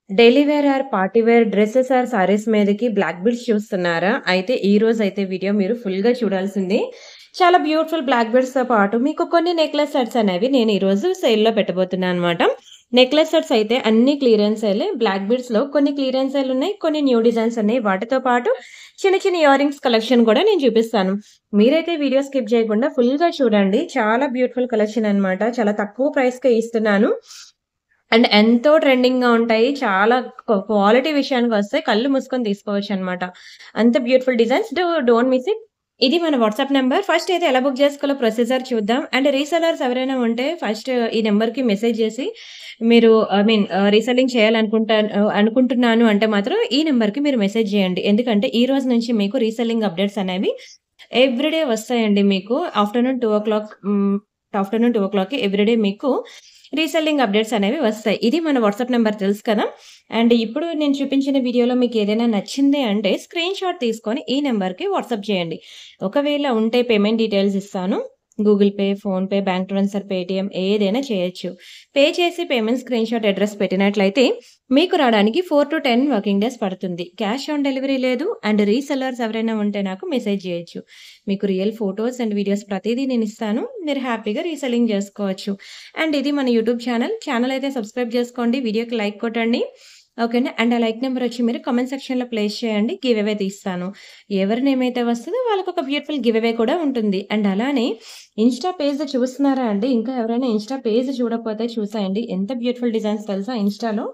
Daily wear or party wear dresses or saris మీదకి black beads చూస్తున్నారా? అయితే ఈ రోజైతే వీడియో మీరు ఫుల్‌గా చూడాల్సింది. చాలా బ్యూటిఫుల్ బ్లాక్ బీడ్స్‌తో పాటు మీకు కొన్ని నెక్లెస్ సెట్స్ అనేవి నేను ఈరోజు సేల్‌లో పెట్టబోతున్నానన్నమాట. నెక్లెస్ సెట్స్ అయితే అన్నీ క్లియరెన్స్ సేలే. బ్లాక్ బీడ్స్‌లో కొన్ని క్లియరెన్స్ సేల్ ఉన్నాయి. కొన్ని న్యూ డిజైన్స్ ఉన్నాయి. వాటితో పాటు చిన్న చిన్న ఇయర్ రింగ్స్ కలెక్షన్ కూడా నేను చూపిస్తాను. మీరైతే వీడియో స్కిప్ చేయకుండా ఫుల్‌గా చూడండి. చాలా బ్యూటిఫుల్ కలెక్షన్ అన్నమాట. చాలా తక్కువ ప్రైస్‌కే ఇస్తున్నాను. అండ్ ఎంతో ట్రెండింగ్‌గా ఉంటాయి. చాలా క్వాలిటీ విషయానికొస్తే కళ్ళు మూసుకొని తీసుకోవచ్చనమాట. అంత beautiful designs. Don't miss it. ఇది మన వాట్సాప్ నంబర్. ఫస్ట్ అయితే ఎలా బుక్ చేసుకోవాలో ప్రొసీజర్ చూద్దాం. అండ్ రీసెల్లర్స్ ఎవరైనా ఉంటే ఫస్ట్ ఈ నంబర్‌కి మెసేజ్ చేసి మీరు రీసెల్లింగ్ అనుకుంటున్నాను అంటే మాత్రం ఈ నంబర్‌కి మీరు మెసేజ్ చేయండి. ఎందుకంటే ఈ రోజు నుంచి మీకు రీసెల్లింగ్ అప్డేట్స్ అనేవి ఎవ్రీడే వస్తాయండి మీకు. ఆఫ్టర్‌నూన్ 2:00కి ఎవ్రీడే మీకు రీసెల్లింగ్ అప్డేట్స్ అనేవి వస్తాయి. ఇది మన వాట్సాప్ నంబర్ తెలుసు కదా! అండ్ ఇప్పుడు నేను చూపించిన వీడియోలో మీకేదైనా నచ్చింది అంటే స్క్రీన్‌షాట్ తీసుకొని ఈ నంబర్‌కి వాట్సాప్ చేయండి. ఒకవేళ ఉంటే పేమెంట్ డీటెయిల్స్ ఇస్తాను. Google pay, PhonePe, bank transfer, Paytm ఏదైనా చేయొచ్చు. పే చేసి పేమెంట్ స్క్రీన్‌షాట్ అడ్రెస్ పెట్టినట్లయితే మీకు రావడానికి 4-10 వర్కింగ్ డేస్ పడుతుంది. క్యాష్ ఆన్ డెలివరీ లేదు. అండ్ రీసెల్లర్స్ ఎవరైనా ఉంటే నాకు మెసేజ్ చేయొచ్చు. మీకు రియల్ ఫోటోస్ అండ్ వీడియోస్ ప్రతీదీ నేనిస్తాను. మీరు హ్యాపీగా రీసెల్లింగ్ చేసుకోవచ్చు. అండ్ ఇది మన యూట్యూబ్ ఛానల్. ఛానల్ అయితే సబ్స్క్రైబ్ చేసుకోండి. వీడియోకి లైక్ కొట్టండి. ఓకేనా? అండ్ ఆ లైక్ నంబర్ వచ్చి మీరు కామెంట్ సెక్షన్‌లో ప్లేస్ చేయండి. గివ్ అవే తీస్తాను. ఎవరి నేమ్ అయితే వస్తదో వాళ్ళకొక బ్యూటిఫుల్ గివ్ అవే కూడా ఉంటుంది. అండ్ అలానే ఇన్‌స్టా పేజ్ చూస్తున్నారా అండి? ఇంకా ఎవరైనా ఇన్‌స్టా పేజ్ చూడకపోతే చూసేయండి. ఎంత బ్యూటిఫుల్ డిజైన్స్ తెలుసా ఇన్‌స్టాలో?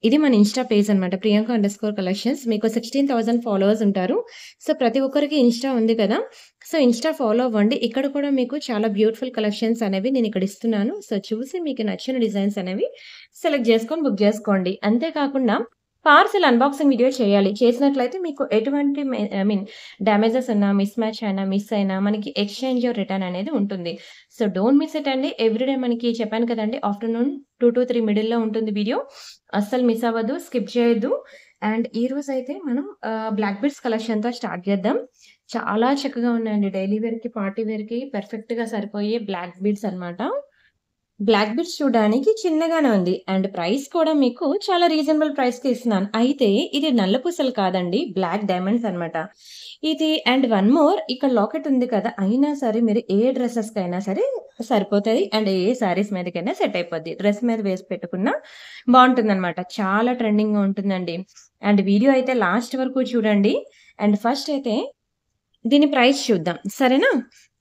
ఇది మన ఇన్‌స్టా పేజ్ అనమాట. ప్రియాంక_కలెక్షన్స్. మీకు 16,000 ఫాలోవర్స్ ఉంటారు. సో, ప్రతి ఒక్కరికి ఇన్‌స్టా ఉంది కదా! సో, ఇన్‌స్టా ఫాలో అవ్వండి. ఇక్కడ కూడా మీకు చాలా బ్యూటిఫుల్ కలెక్షన్స్ అనేవి నేనిక్కడ ఇస్తున్నాను. సో, చూసి మీకు నచ్చిన డిజైన్స్ అనేవి సెలెక్ట్ చేసుకొని బుక్ చేసుకోండి. అంతే కాకుండా పార్సెల్ అన్బాక్సింగ్ వీడియో చేయాలి. చేసినట్లయితే మీకు ఎటువంటి డ్యామేజెస్ ఉన్నా, మిస్ మ్యాచ్ అయినా, మిస్ అయినా మనకి ఎక్స్‌చేంజ్ ఆర్ రిటర్న్ అనేది ఉంటుంది. సో, డోంట్ మిస్ ఇట్ అండి. ఎవ్రీడే మనకి చెప్పాను కదండీ! ఆఫ్టర్‌నూన్ 2-3 మిడిల్‌లో ఉంటుంది వీడియో. అస్సలు మిస్ అవ్వద్దు. స్కిప్ చేయొద్దు. అండ్ ఈరోజైతే మనం బ్లాక్ బీడ్స్ కలెక్షన్‌తో స్టార్ట్ చేద్దాం. చాలా చక్కగా ఉన్నాయండి. డైలీ వేర్‌కి, పార్టీ వేర్‌కి పర్ఫెక్ట్‌గా సరిపోయే బ్లాక్ బీడ్స్ అన్నమాట. బ్లాక్ బీడ్స్ చూడడానికి చిన్నగానే ఉంది. అండ్ ప్రైస్ కూడా మీకు చాలా రీజనబుల్ ప్రైస్‌కే ఇస్తున్నాను. అయితే ఇది నల్ల పూసలు కాదండి. బ్లాక్ డైమండ్స్ అన్నమాట. ఇది అండ్ వన్ మోర్ ఇక్కడ లాకెట్ ఉంది కదా! అయినా సరే మీరు ఏ డ్రెసెస్‌కైనా సరే సరిపోతది. అండ్ ఏ శారీస్ మీదకైనా సెట్ అయిపోద్ది. డ్రెస్ మీద వేసి పెట్టుకున్నా బావుంటుందన్నమాట. చాలా ట్రెండింగ్‌గా ఉంటుందండి. అండ్ వీడియో అయితే లాస్ట్ వరకు చూడండి. అండ్ ఫస్ట్ అయితే దీని ప్రైస్ చూద్దాం. సరేనా?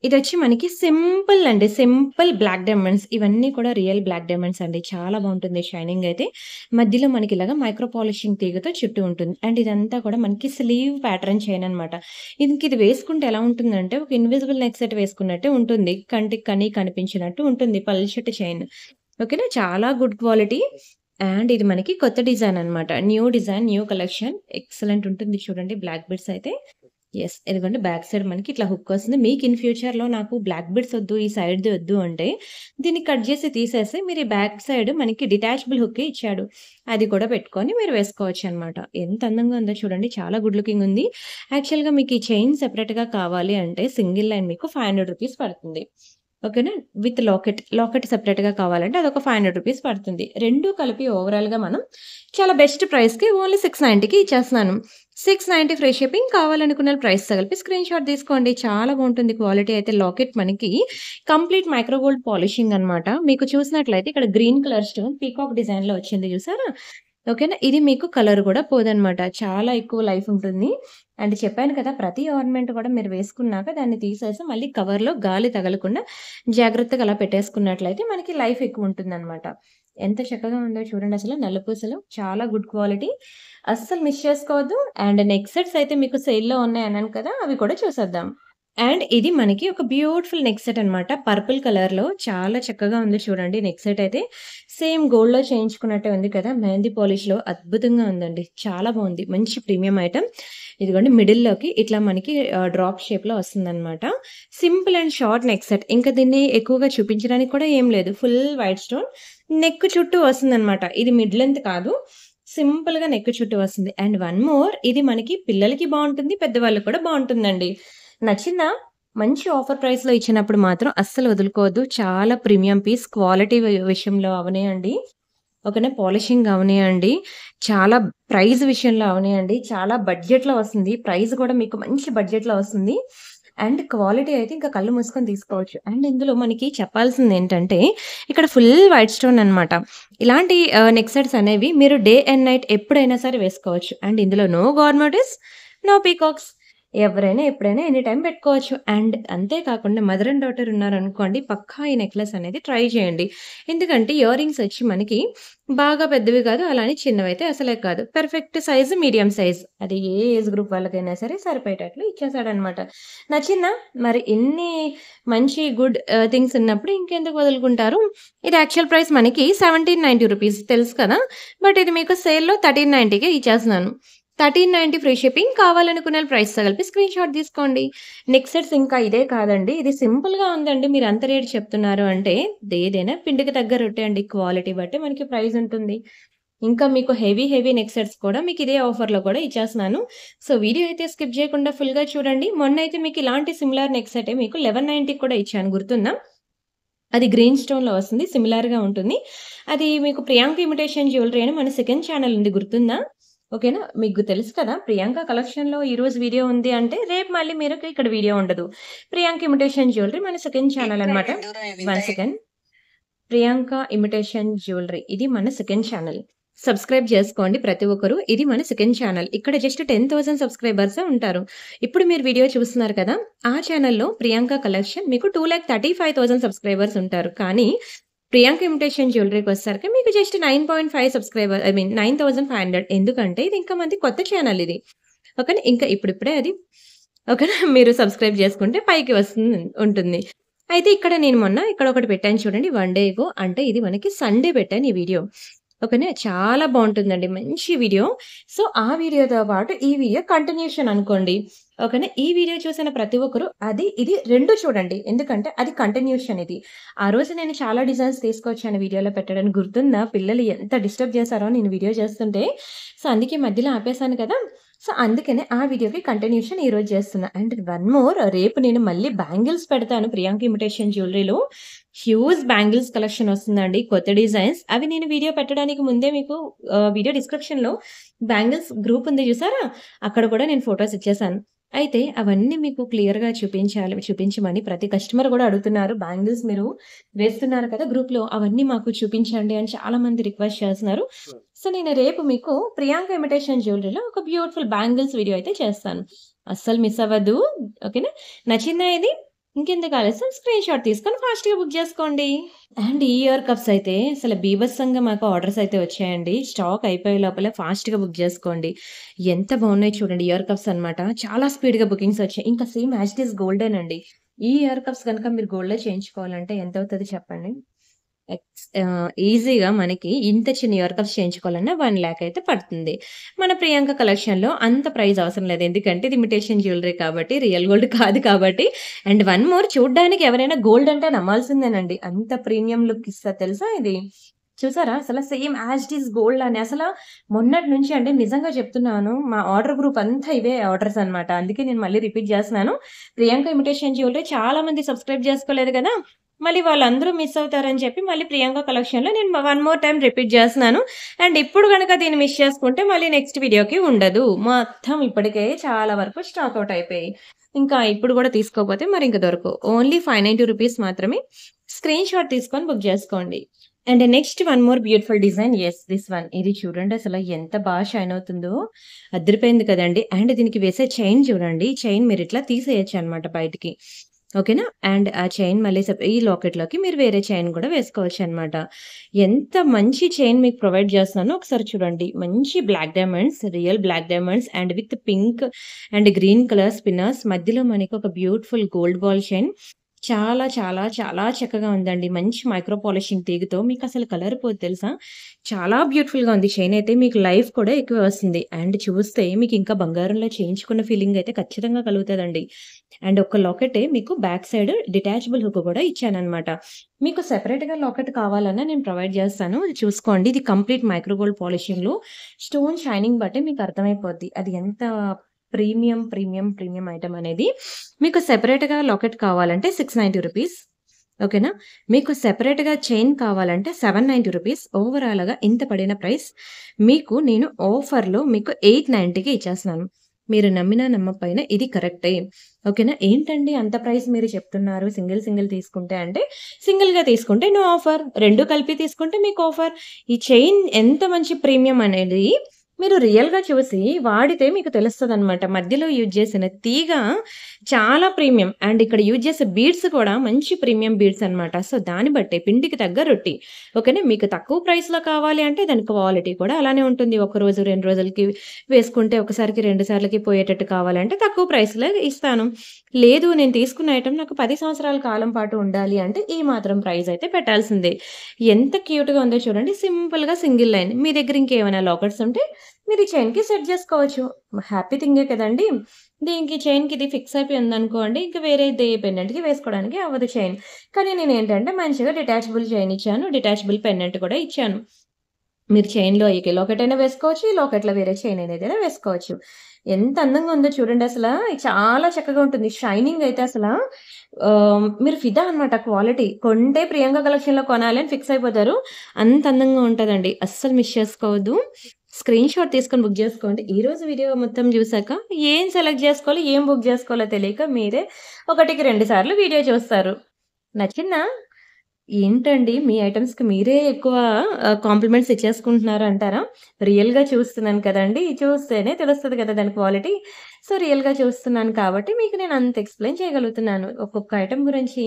ఇదొచ్చి మనకి సింపుల్ అండి. Simple black diamonds. ఇవన్నీ కూడా రియల్ బ్లాక్ డైమండ్స్ అండి. చాలా బావుంటుంది షైనింగ్ అయితే. మధ్యలో మనకి ఇలాగా మైక్రో పాలిషింగ్ తీగతో చుట్టి ఉంటుంది. అండ్ ఇదంతా కూడా మనకి స్లీవ్ ప్యాటర్న్ చైన్ అనమాట. ఇది వేసుకుంటే ఎలా ఉంటుందంటే ఒక ఇన్విజిబుల్ నెక్ సెట్ వేసుకున్నట్టే ఉంటుంది. కంటికి కనిపించినట్టు ఉంటుంది పల్చటి చైన్. ఓకేనా? చాలా గుడ్ క్వాలిటీ. అండ్ ఇది మనకి కొత్త డిజైన్ అనమాట. New design, new collection excellent ఉంటుంది చూడండి బ్లాక్ బీడ్స్ అయితే. యెస్. ఇదిగోండి బ్యాక్ సైడ్ మనకి ఇట్లా హుక్ వస్తుంది. మీకు ఇన్ ఫ్యూచర్‌లో నాకు బ్లాక్ బీడ్స్ ఒద్దు, ఈ సైడ్‌ది ఒద్దు అంటే దీన్ని కట్ జేసి తీసేసి మీరు ఈ బ్యాక్ సైడ్ మనకి డిటాచబుల్ హుక్కే ఇచ్చాడు. అది కూడా పెట్టుకొని మీరు వేసుకోవచ్చనమాట. ఎంత అందంగా ఉందో చూడండి. చాలా గుడ్ లుకింగ్ ఉంది. యాక్చువల్‌గా మీకు ఈ చైన్ సెపరేట్‌గా కావాలి అంటే సింగిల్ లైన్ మీకు రూ. 500 పడుతుంది. ఓకేనా? With locket. లాకెట్ సెపరేట్‌గా కావాలంటే అదొక రూ. 500 పడుతుంది. 2 కలిపి ఓవరాల్‌గా మనం చాలా బెస్ట్ ప్రైస్‌కి ఓన్లీ 690కి ఇచ్చేస్తున్నాను. 690 ఫ్రీ షిప్పింగ్. కావాలనుకున్న ప్రైస్‌తో కలిపి స్క్రీన్‌షాట్ తీసుకోండి. చాలా బావుంటుంది క్వాలిటీ అయితే. లాకెట్ మనకి కంప్లీట్ మైక్రో గోల్డ్ పాలిషింగ్ అనమాట. మీకు చూసినట్లయితే ఇక్కడ గ్రీన్ కలర్ స్టోన్ పీకాక్ డిజైన్‌లో వచ్చింది చూసారా? ఓకేనా? ఇది మీకు కలర్ కూడా పోదనమాట. చాలా ఎక్కువ లైఫ్ ఉంటుంది. అండ్ చెప్పాను కదా! ప్రతి ఆర్నమెంట్ కూడా మీరు వేసుకున్నాక దాన్ని తీసేసి మళ్ళీ కవర్‌లో గాలి తగలకుండా జాగ్రత్తగా అలా పెట్టేసుకున్నట్లయితే మనకి లైఫ్ ఎక్కువుంటుందనమాట. ఎంత చక్కగా ఉందో చూడండి అసలు నల్లపూసలు. చాలా గుడ్ క్వాలిటీ. అస్సలు మిస్ చేసుకోవద్దు. అండ్ నెక్ సెట్స్ అయితే మీకు సేల్‌లో ఉన్నాయన్నాను కదా! అవి కూడా చూసేద్దాం. అండ్ ఇది మనకి ఒక బ్యూటిఫుల్ నెక్ సెట్ అనమాట. పర్పుల్ కలర్‌లో చాలా చక్కగా ఉంది చూడండి నెక్ సెట్ అయితే. సేమ్ గోల్డ్‌లో చేయించుకున్నట్టే ఉంది కదా! మెహందీ పాలిష్‌లో అద్భుతంగా ఉందండి. చాలా బావుంది. మంచి ప్రీమియం ఐటెమ్. ఇదిగోండి మిడిల్‌లోకి ఇట్లా మనకి డ్రాప్ షేప్‌లో వస్తుందనమాట. Simple and short neck set. ఇంకా దీన్ని ఎక్కువగా చూపించడానికి కూడా ఏం లేదు. ఫుల్ వైట్ స్టోన్ నెక్ చుట్టూ వస్తుందనమాట. ఇది మిడ్ లెంత్ కాదు. సింపుల్‌గా నెక్ చుట్టూ వస్తుంది. అండ్ వన్ మోర్ ఇది మనకి పిల్లలకి బావుంటుంది. పెద్దవాళ్ళకి కూడా బావుంటుందండి. నచ్చిందా? మంచి ఆఫర్ ప్రైస్‌లో ఇచ్చినప్పుడు మాత్రం అస్సలు వదులుకోవద్దు. చాలా ప్రీమియం పీస్ క్వాలిటీ విషయంలో అవనియండి. ఓకేనా. పాలిషింగ్ అవనియండి, చాలా ప్రైస్ విషయంలో అవనియండి, చాలా బడ్జెట్‌లో వస్తుంది. ప్రైస్ కూడా మీకు మంచి బడ్జెట్‌లో వస్తుంది. అండ్ క్వాలిటీ అయితే ఇంకా కళ్ళు మూసుకొని తీసుకోవచ్చు. అండ్ ఇందులో మనకి చెప్పాల్సిందేంటంటే, ఇక్కడ ఫుల్ వైట్ స్టోన్ అనమాట. ఇలాంటి నెక్ సెట్స్ అనేవి మీరు డే అండ్ నైట్ ఎప్పుడైనా సరే వేసుకోవచ్చు. అండ్ ఇందులో నో గార్మటిస్, నో పీకాక్స్. ఎవరైనా ఎప్పుడైనా ఎనీ టైమ్ పెట్టుకోవచ్చు. అండ్ అంతే కాకుండా మదర్ అండ్ డాటర్ ఉన్నారనుకోండి, పక్కా ఈ నెక్లెస్ అనేది ట్రై చేయండి. ఎందుకంటే ఇయర్ రింగ్స్ వచ్చి మనకి బాగా పెద్దవి కాదు, అలానే చిన్నవైతే అసలే కాదు. Perfect size, medium size. అది ఏ ఏజ్ గ్రూప్ వాళ్ళకైనా సరే సరిపోయేటట్లు ఇచ్చేసాడనమాట. నచ్చిందా? మరి ఇన్ని మంచి గుడ్ థింగ్స్ ఉన్నప్పుడు ఇంకెందుకు వదులుకుంటారు? ఇది యాక్చువల్ ప్రైస్ మనకి ₹1790 తెలుసు కదా! బట్ ఇది మీకు సేల్‌లో 1390కే ఇచ్చేస్తున్నాను. 1390 ఫ్రీ షిప్పింగ్. కావాలనుకున్న ప్రైస్‌తో కలిపి స్క్రీన్‌షాట్ తీసుకోండి. నెక్ సెట్స్ ఇంకా ఇదే కాదండి. ఇది సింపుల్‌గా ఉందండి. మీరు అంత రేట్ చెప్తున్నారు అంటే ఏదైనా పిండికి తగ్గ రొట్టె అండి. క్వాలిటీ బట్టి మనకి ప్రైస్ ఉంటుంది. ఇంకా మీకు హెవీ నెక్ సెట్స్ కూడా మీకు ఇదే ఆఫర్‌లో కూడా ఇచ్చేస్తున్నాను. సో, వీడియో అయితే స్కిప్ చేయకుండా ఫుల్‌గా చూడండి. మొన్నైతే మీకు ఇలాంటి సిమిలర్ నెక్ సెటే మీకు 1190కి కూడా ఇచ్చాను గుర్తుందా? అది గ్రీన్ స్టోన్‌లో వస్తుంది. సిమిలర్‌గా ఉంటుంది. అది మీకు ప్రియాంక ఇమిటేషన్ జ్యువెలరీ అని మన సెకండ్ ఛానెల్ ఉంది గుర్తుందా? ఓకేనా. మీకు తెలుసు కదా! ప్రియాంక కలెక్షన్‌లో ఈరోజు వీడియో ఉంది అంటే, రేపు మళ్ళీ మీకు ఇక్కడ వీడియో ఉండదు. ప్రియాంక ఇమిటేషన్ జ్యువెలరీ మన సెకండ్ ఛానెల్ అనమాట. One second. Priyanka imitation jewellery ఇది మన సెకండ్ ఛానెల్. సబ్స్క్రైబ్ చేసుకోండి ప్రతి ఒక్కరు. ఇది మన సెకండ్ ఛానెల్. ఇక్కడ జస్ట్ 10,000 సబ్స్క్రైబర్సే ఉంటారు. ఇప్పుడు మీరు వీడియో చూస్తున్నారు కదా! ఆ ఛానెల్‌లో ప్రియాంక కలెక్షన్ మీకు 2,35,000 సబ్స్క్రైబర్స్ ఉంటారు. కానీ ప్రియాంక ఇమిటేషన్ జ్యువెలరీకొచ్చేసరికి మీకు జస్ట్ 9.5 సబ్స్క్రైబర్ ఐ మీన్ 9,500. ఎందుకంటే ఇది ఇంకా మనది కొత్త ఛానెల్ ఇది. ఓకేనా. ఇంకా ఇప్పుడిప్పుడే అది ఓకేనా. మీరు సబ్స్క్రైబ్ చేసుకుంటే పైకి ఉంటుంది. అయితే ఇక్కడ నేను మొన్న ఇక్కడ ఒకటి పెట్టాను చూడండి. 1 డే ఎగో అంటే ఇది మనకి సండే పెట్టాను ఈ వీడియో. ఓకేనా. చాలా బావుంటుందండి. మంచి వీడియో. సో, ఆ వీడియోతో పాటు ఈ వీడియో కంటిన్యూషన్ అనుకోండి. ఓకేనా. ఈ వీడియో చూసిన ప్రతి ఒక్కరు ఇది 2 చూడండి. ఎందుకంటే అది కంటిన్యూషన్ ఇది. ఆ రోజు నేను చాలా డిజైన్స్ తీసుకొచ్చాను వీడియోలో పెట్టడానికి గుర్తుందా? పిల్లలు ఎంత డిస్టర్బ్ చేశారో నేను వీడియో చేస్తుంటే. సో, అందుకే మధ్యలో ఆపేసాను కదా! సో, అందుకనే ఆ వీడియోకి కంటిన్యూషన్ ఈరోజు చేస్తున్నా. అండ్ వన్ మోర్ రేపు నేను మళ్ళీ బ్యాంగిల్స్ పెడతాను ప్రియాంక ఇమిటేషన్ జ్యువెలరీలో. హ్యూజ్ బ్యాంగిల్స్ కలెక్షన్ వస్తుందండి. కొత్త డిజైన్స్. అవి నేను వీడియో పెట్టడానికి ముందే మీకు వీడియో డిస్క్రిప్షన్‌లో బ్యాంగిల్స్ గ్రూప్ ఉంది చూసారా? అక్కడ కూడా నేను ఫోటోస్ ఇచ్చేసాను. అయితే అవన్నీ మీకు క్లియర్‌గా చూపించమని ప్రతి కస్టమర్ కూడా అడుగుతున్నారు. బ్యాంగిల్స్ మీరు వేస్తున్నారు కదా గ్రూప్‌లో అవన్నీ మాకు చూపించండి అని చాలామంది రిక్వెస్ట్ చేస్తున్నారు. సో, నేను రేపు మీకు ప్రియాంక ఇమిటేషన్ జ్యువెలరీలో ఒక బ్యూటిఫుల్ బ్యాంగిల్స్ వీడియో అయితే చేస్తాను. అస్సలు మిస్ అవ్వద్దు. ఓకేనా. నచ్చిందా ఇది? ఇంకెందుకు ఆలస్యం స్క్రీన్‌షాట్ తీసుకొని ఫాస్ట్‌గా బుక్ చేసుకోండి. అండ్ ఈ ఇయర్ కప్స్ అయితే అసలు బీభత్సంగా మాకు ఆర్డర్స్ అయితే వచ్చాయండి. స్టాక్ అయిపోయే లోపలే ఫాస్ట్‌గా బుక్ చేసుకోండి. ఎంత బాగున్నాయి చూడండి ఇయర్ కప్స్ అన్నమాట. చాలా స్పీడ్‌గా బుకింగ్స్ వచ్చాయి. ఇంకా సేమ్ యాజ్ ఇట్ ఈస్ గోల్డేనండి. ఈ ఇయర్ కప్స్ గనుక మీరు గోల్డ్‌లో చేయించుకోవాలంటే ఎంతవుతది చెప్పండి? ఈజీగా మనకి ఇంత చిన్న ఇయర్ కప్స్ చేయించుకోవాలన్నా 1,00,000 అయితే పడుతుంది. మన ప్రియాంక కలెక్షన్‌లో అంత ప్రైస్ అవసరం లేదు. ఎందుకంటే ఇది ఇమిటేషన్ జ్యువెలరీ కాబట్టి, రియల్ గోల్డ్ కాదు కాబట్టి. అండ్ వన్ మోర్ చూడ్డానికి ఎవరైనా గోల్డ్ అంటే నమ్మాల్సిందేనండి. అంత ప్రీమియం లుక్ ఇస్తది తెలుసా ఇది. చూసారా? అసల same as it is gold అని అసల మొన్నటి నుంచి అంటే నిజంగా చెప్తున్నాను. మా ఆర్డర్ గ్రూప్ అంతా ఇవే ఆర్డర్స్ అన్నమాట. అందుకే నేను మళ్ళీ రిపీట్ చేస్తున్నాను. ప్రియాంక ఇమిటేషన్ జ్యువెలరీ చాలా మంది సబ్స్క్రైబ్ చేసుకోలేదు కదా! మళ్ళీ వాళ్ళందరూ మిస్ అవుతారని చెప్పి మళ్ళీ ప్రియాంక కలెక్షన్‌లో నేను వన్ మోర్ టైమ్ రిపీట్ చేస్తున్నాను. అండ్ ఇప్పుడు గనక దీన్ని మిస్ చేసుకుంటే మళ్ళీ నెక్స్ట్ వీడియోకి ఉండదు. మొత్తం ఇప్పటికే చాలా వరకు స్టాక్ ఔట్ అయిపోయాయి. ఇంకా ఇప్పుడు కూడా తీసుకోకపోతే మరి ఇంక దొరకవు. ఓన్లీ ₹590 మాత్రమే. స్క్రీన్‌షాట్ తీసుకొని బుక్ చేసుకోండి. And next one more beautiful design. Yes this one. ఇది చూడండి అసల ఎంత బాగా షైన్ అవుతుందో. అదిరిపోయింది కదండీ! అండ్ దీనికి వేసే చైన్ చూడండి. చైన్ మీరిట్లా తీసేయొచ్చనమాట బయటికి. ఓకేనా. అండ్ ఆ చైన్ మళ్ళీ ఈ లాకెట్‌లోకి మీరు వేరే చైన్ కూడా వేసుకోవచ్చనమాట. ఎంత మంచి చైన్ మీకు ప్రొవైడ్ చేస్తున్నానో ఒకసారి చూడండి. మంచి black diamonds, real black diamonds and with pink and green colour spinners మధ్యలో మనకి ఒక బ్యూటిఫుల్ గోల్డ్ బాల్ చైన్. చాలా, చాలా, చాలా చక్కగా ఉందండి. మంచి మైక్రో పాలిషింగ్ తీగతో మీకసలు కలర్ పోదు తెలుసా? చాలా బ్యూటిఫుల్‌గా ఉంది. చైన్ అయితే మీకు లైఫ్ కూడా ఎక్కువే వస్తుంది. అండ్ చూస్తే మీకు ఇంకా బంగారంలో చేయించుకున్న ఫీలింగ్ అయితే ఖచ్చితంగా కలుగుతదండి. అండ్ ఒక లాకెటే మీకు బ్యాక్ సైడ్ డిటాచబుల్ హుక్ కూడా ఇచ్చాననమాట. మీకు సెపరేట్‌గా లాకెట్ కావాలన్నా నేను ప్రొవైడ్ చేస్తాను. ఇది చూసుకోండి. ఇది కంప్లీట్ మైక్రో గోల్డ్ పాలిషింగ్‌లో స్టోన్ షైనింగ్ బట్టి మీకు అర్థమైపోద్ది. అది ఎంత ప్రీమియం ఐటెమ్ అనేది. మీకు సెపరేట్‌గా లాకెట్ కావాలంటే ₹690. ఓకేనా? మీకు సెపరేట్‌గా చైన్ కావాలంటే రూ. 790 ఓవరాల్‌గా ఇంత పడిన ప్రైస్ మీకు నేను ఆఫర్‌లో మీకు 890కి ఇచ్చేస్తున్నాను. మీరు నమ్మినా నమ్మకపోయినా ఇది కరెక్టే. ఓకేనా? ఏంటండి అంత ప్రైస్ మీరు చెప్తున్నారు సింగిల్ తీసుకుంటే అంటే, సింగిల్‌గా తీసుకుంటే నో ఆఫర్. 2 కలిపి తీసుకుంటే మీకు ఆఫర్. ఈ చైన్ ఎంత మంచి ప్రీమియం అనేది మీరు రియల్‌గా చూసి వాడితే మీకు తెలుస్తదనమాట. మధ్యలో యూజ్ చేసిన తీగ చాలా ప్రీమియం. అండ్ ఇక్కడ యూజ్ చేసే బీడ్స్ కూడా మంచి ప్రీమియం బీడ్స్ అనమాట. సో, దాన్ని బట్టే పిండికి తగ్గ రొట్టి. ఓకేనా? మీకు తక్కువ ప్రైస్‌లో కావాలి అంటే దాని క్వాలిటీ కూడా అలానే ఉంటుంది. ఒక రోజు, 2 రోజులకి వేసుకుంటే ఒకసారికి 2 సార్లకి పోయేటట్టు కావాలంటే తక్కువ ప్రైస్‌లో ఇస్తాను. లేదు నేను తీసుకున్న ఐటెమ్ నాకు 10 సంవత్సరాల కాలం పాటు ఉండాలి అంటే ఈ మాత్రం ప్రైస్ అయితే పెట్టాల్సిందే. ఎంత క్యూట్‌గా ఉందో చూడండి. సింపుల్‌గా సింగిల్ లైన్. మీ దగ్గర ఇంకేమైనా లాకెట్స్ ఉంటే మీరు ఈ చైన్‌కి సెట్ చేసుకోవచ్చు. హ్యాపీ థింగే కదండీ! దీనికి చైన్‌కి ఇది ఫిక్స్ అయిపోయి ఉందనుకోండి, ఇంక వేరేది పెండెంట్‌కి వేసుకోవడానికి అవ్వదు చైన్. కానీ నేనేంటంటే మంచిగా డిటాచబుల్ చైన్ ఇచ్చాను. డిటాచబుల్ పెండెంట్ కూడా ఇచ్చాను. మీరు చైన్‌లో ఈ లాకెట్ అయినా వేసుకోవచ్చు. ఈ లాకెట్‌లో వేరే చైన్ అనేదైనా వేసుకోవచ్చు. ఎంత అందంగా ఉందో చూడండి అసలా. చాలా చక్కగా ఉంటుంది. షైనింగ్ అయితే అసలా మీరు ఫిదా అనమాట క్వాలిటీ. కొంటే ప్రియాంక కలెక్షన్‌లో కొనాలి అని ఫిక్స్ అయిపోతారు. అంత అందంగా ఉంటదండి. అస్సలు మిస్ చేసుకోవద్దు. స్క్రీన్ షాట్ తీసుకొని బుక్ జేసుకోండి. ఈరోజు వీడియో మొత్తం జూసాక ఏం సెలెక్ట్ జేసుకోవాలో, ఏం బుక్ జేసుకోవాలో తెలియక మీరే ఒకటికి 2 సార్లు వీడియో చూస్తారు. నచ్చిందా? ఏంటండి మీ ఐటెమ్స్‌కి మీరే ఎక్కువ కాంప్లిమెంట్స్ ఇచ్చేసుకుంటున్నారు అంటారా? రియల్‌గా చూస్తున్నాను కదండీ! చూస్తేనే తెలుస్తది కదా దాని క్వాలిటీ. సో, రియల్‌గా చూస్తున్నాను కాబట్టి మీకు నేను అంత ఎక్స్‌ప్లెయిన్ చేయగలుగుతున్నాను. ఒక్కొక్క ఐటెమ్ గురించి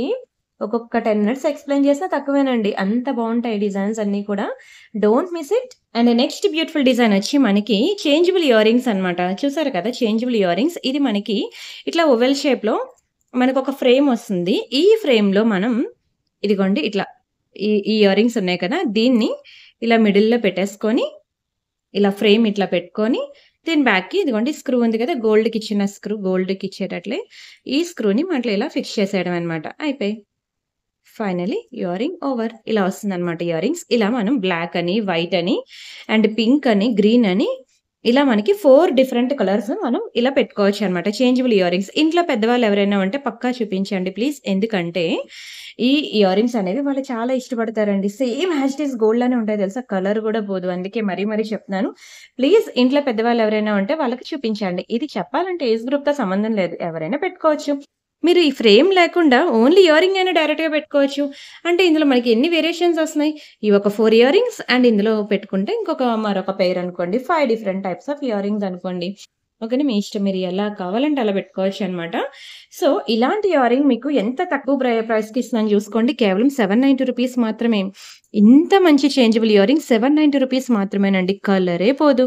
ఒక్కొక్క 10 మినిట్స్ ఎక్స్‌ప్లెయిన్ చేసినా తక్కువేనండి. అంత బావుంటాయి డిజైన్స్ అన్నీ కూడా. Don't miss it. And next beautiful design వచ్చి మనకి చేంజబుల్ ఇయర్ రింగ్స్ అనమాట. చూసారు కదా! Changeable ear rings. ఇది మనకి ఇట్లా ఓవెల్ షేప్‌లో మనకొక ఫ్రేమ్ వస్తుంది. ఈ ఫ్రేమ్‌లో మనం ఇదిగోండి ఇట్లా ఈ ఇయర్ రింగ్స్ ఉన్నాయి కదా! దీన్ని ఇలా మిడిల్‌లో పెట్టేసుకొని, ఇలా ఫ్రేమ్ ఇట్లా పెట్టుకొని, దీని బ్యాక్‌కి ఇదిగోండి స్క్రూ ఉంది కదా! గోల్డ్‌కిచ్చిన స్క్రూ గోల్డ్‌కిచ్చేటట్లే ఈ స్క్రూని మళ్ళీ ఇలా ఫిక్స్ చేసేయడం అనమాట. అయిపోయి. Finally ear ring over. ఇలా వస్తుందనమాట ఇయర్ రింగ్స్. ఇలా మనం బ్లాక్ అని, వైట్ అని, అండ్ పింక్ అని, గ్రీన్ అని ఇలా మనకి 4 డిఫరెంట్ కలర్స్ మనం ఇలా పెట్టుకోవచ్చనమాట. Changeable ear rings. ఇంట్లో పెద్దవాళ్ళు ఎవరైనా ఉంటే పక్కా చూపించండి ప్లీజ్. ఎందుకంటే ఈ ఇయర్ రింగ్స్ అనేవి వాళ్ళు చాలా ఇష్టపడతారండి. Same as it is gold లానే ఉంటాయి తెలుసా? కలర్ గూడా పోదు. అందుకే మరీ చెప్తున్నాను. ప్లీజ్ ఇంట్లో పెద్దవాళ్ళు ఎవరైనా ఉంటే వాళ్ళకి చూపించండి. ఇది చెప్పాలంటే ఏజ్ గ్రూప్‌తో సంబంధం లేదు. ఎవరైనా పెట్టుకోవచ్చు. మీరు ఈ ఫ్రేమ్ లేకుండా ఓన్లీ ఇయర్ రింగ్ అయినా డైరెక్ట్‌గా పెట్టుకోవచ్చు. అంటే ఇందులో మనకి ఎన్ని వేరియేషన్స్ ఒస్తున్నాయి. ఇవి ఒక 4 ఇయర్ రింగ్స్ అండ్ ఇందులో పెట్టుకుంటే మరొక పెయిర్ అనుకోండి. 5 different types of ear rings అనుకోండి. ఓకేనా? మీ ఇష్టం. మీరు ఎలా కావాలంటే అలా పెట్టుకోవచ్చనమాట. సో, ఇలాంటి ఇయర్ రింగ్ మీకు ఎంత తక్కువ ప్రైస్‌కి ఇస్తున్నాను చూసుకోండి. కేవలం రూ. 790 మాత్రమే. ఇంత మంచి చేంజబుల్ ఇయర్ రింగ్ రూ. 790 మాత్రమేనండి. కలరే పోదు.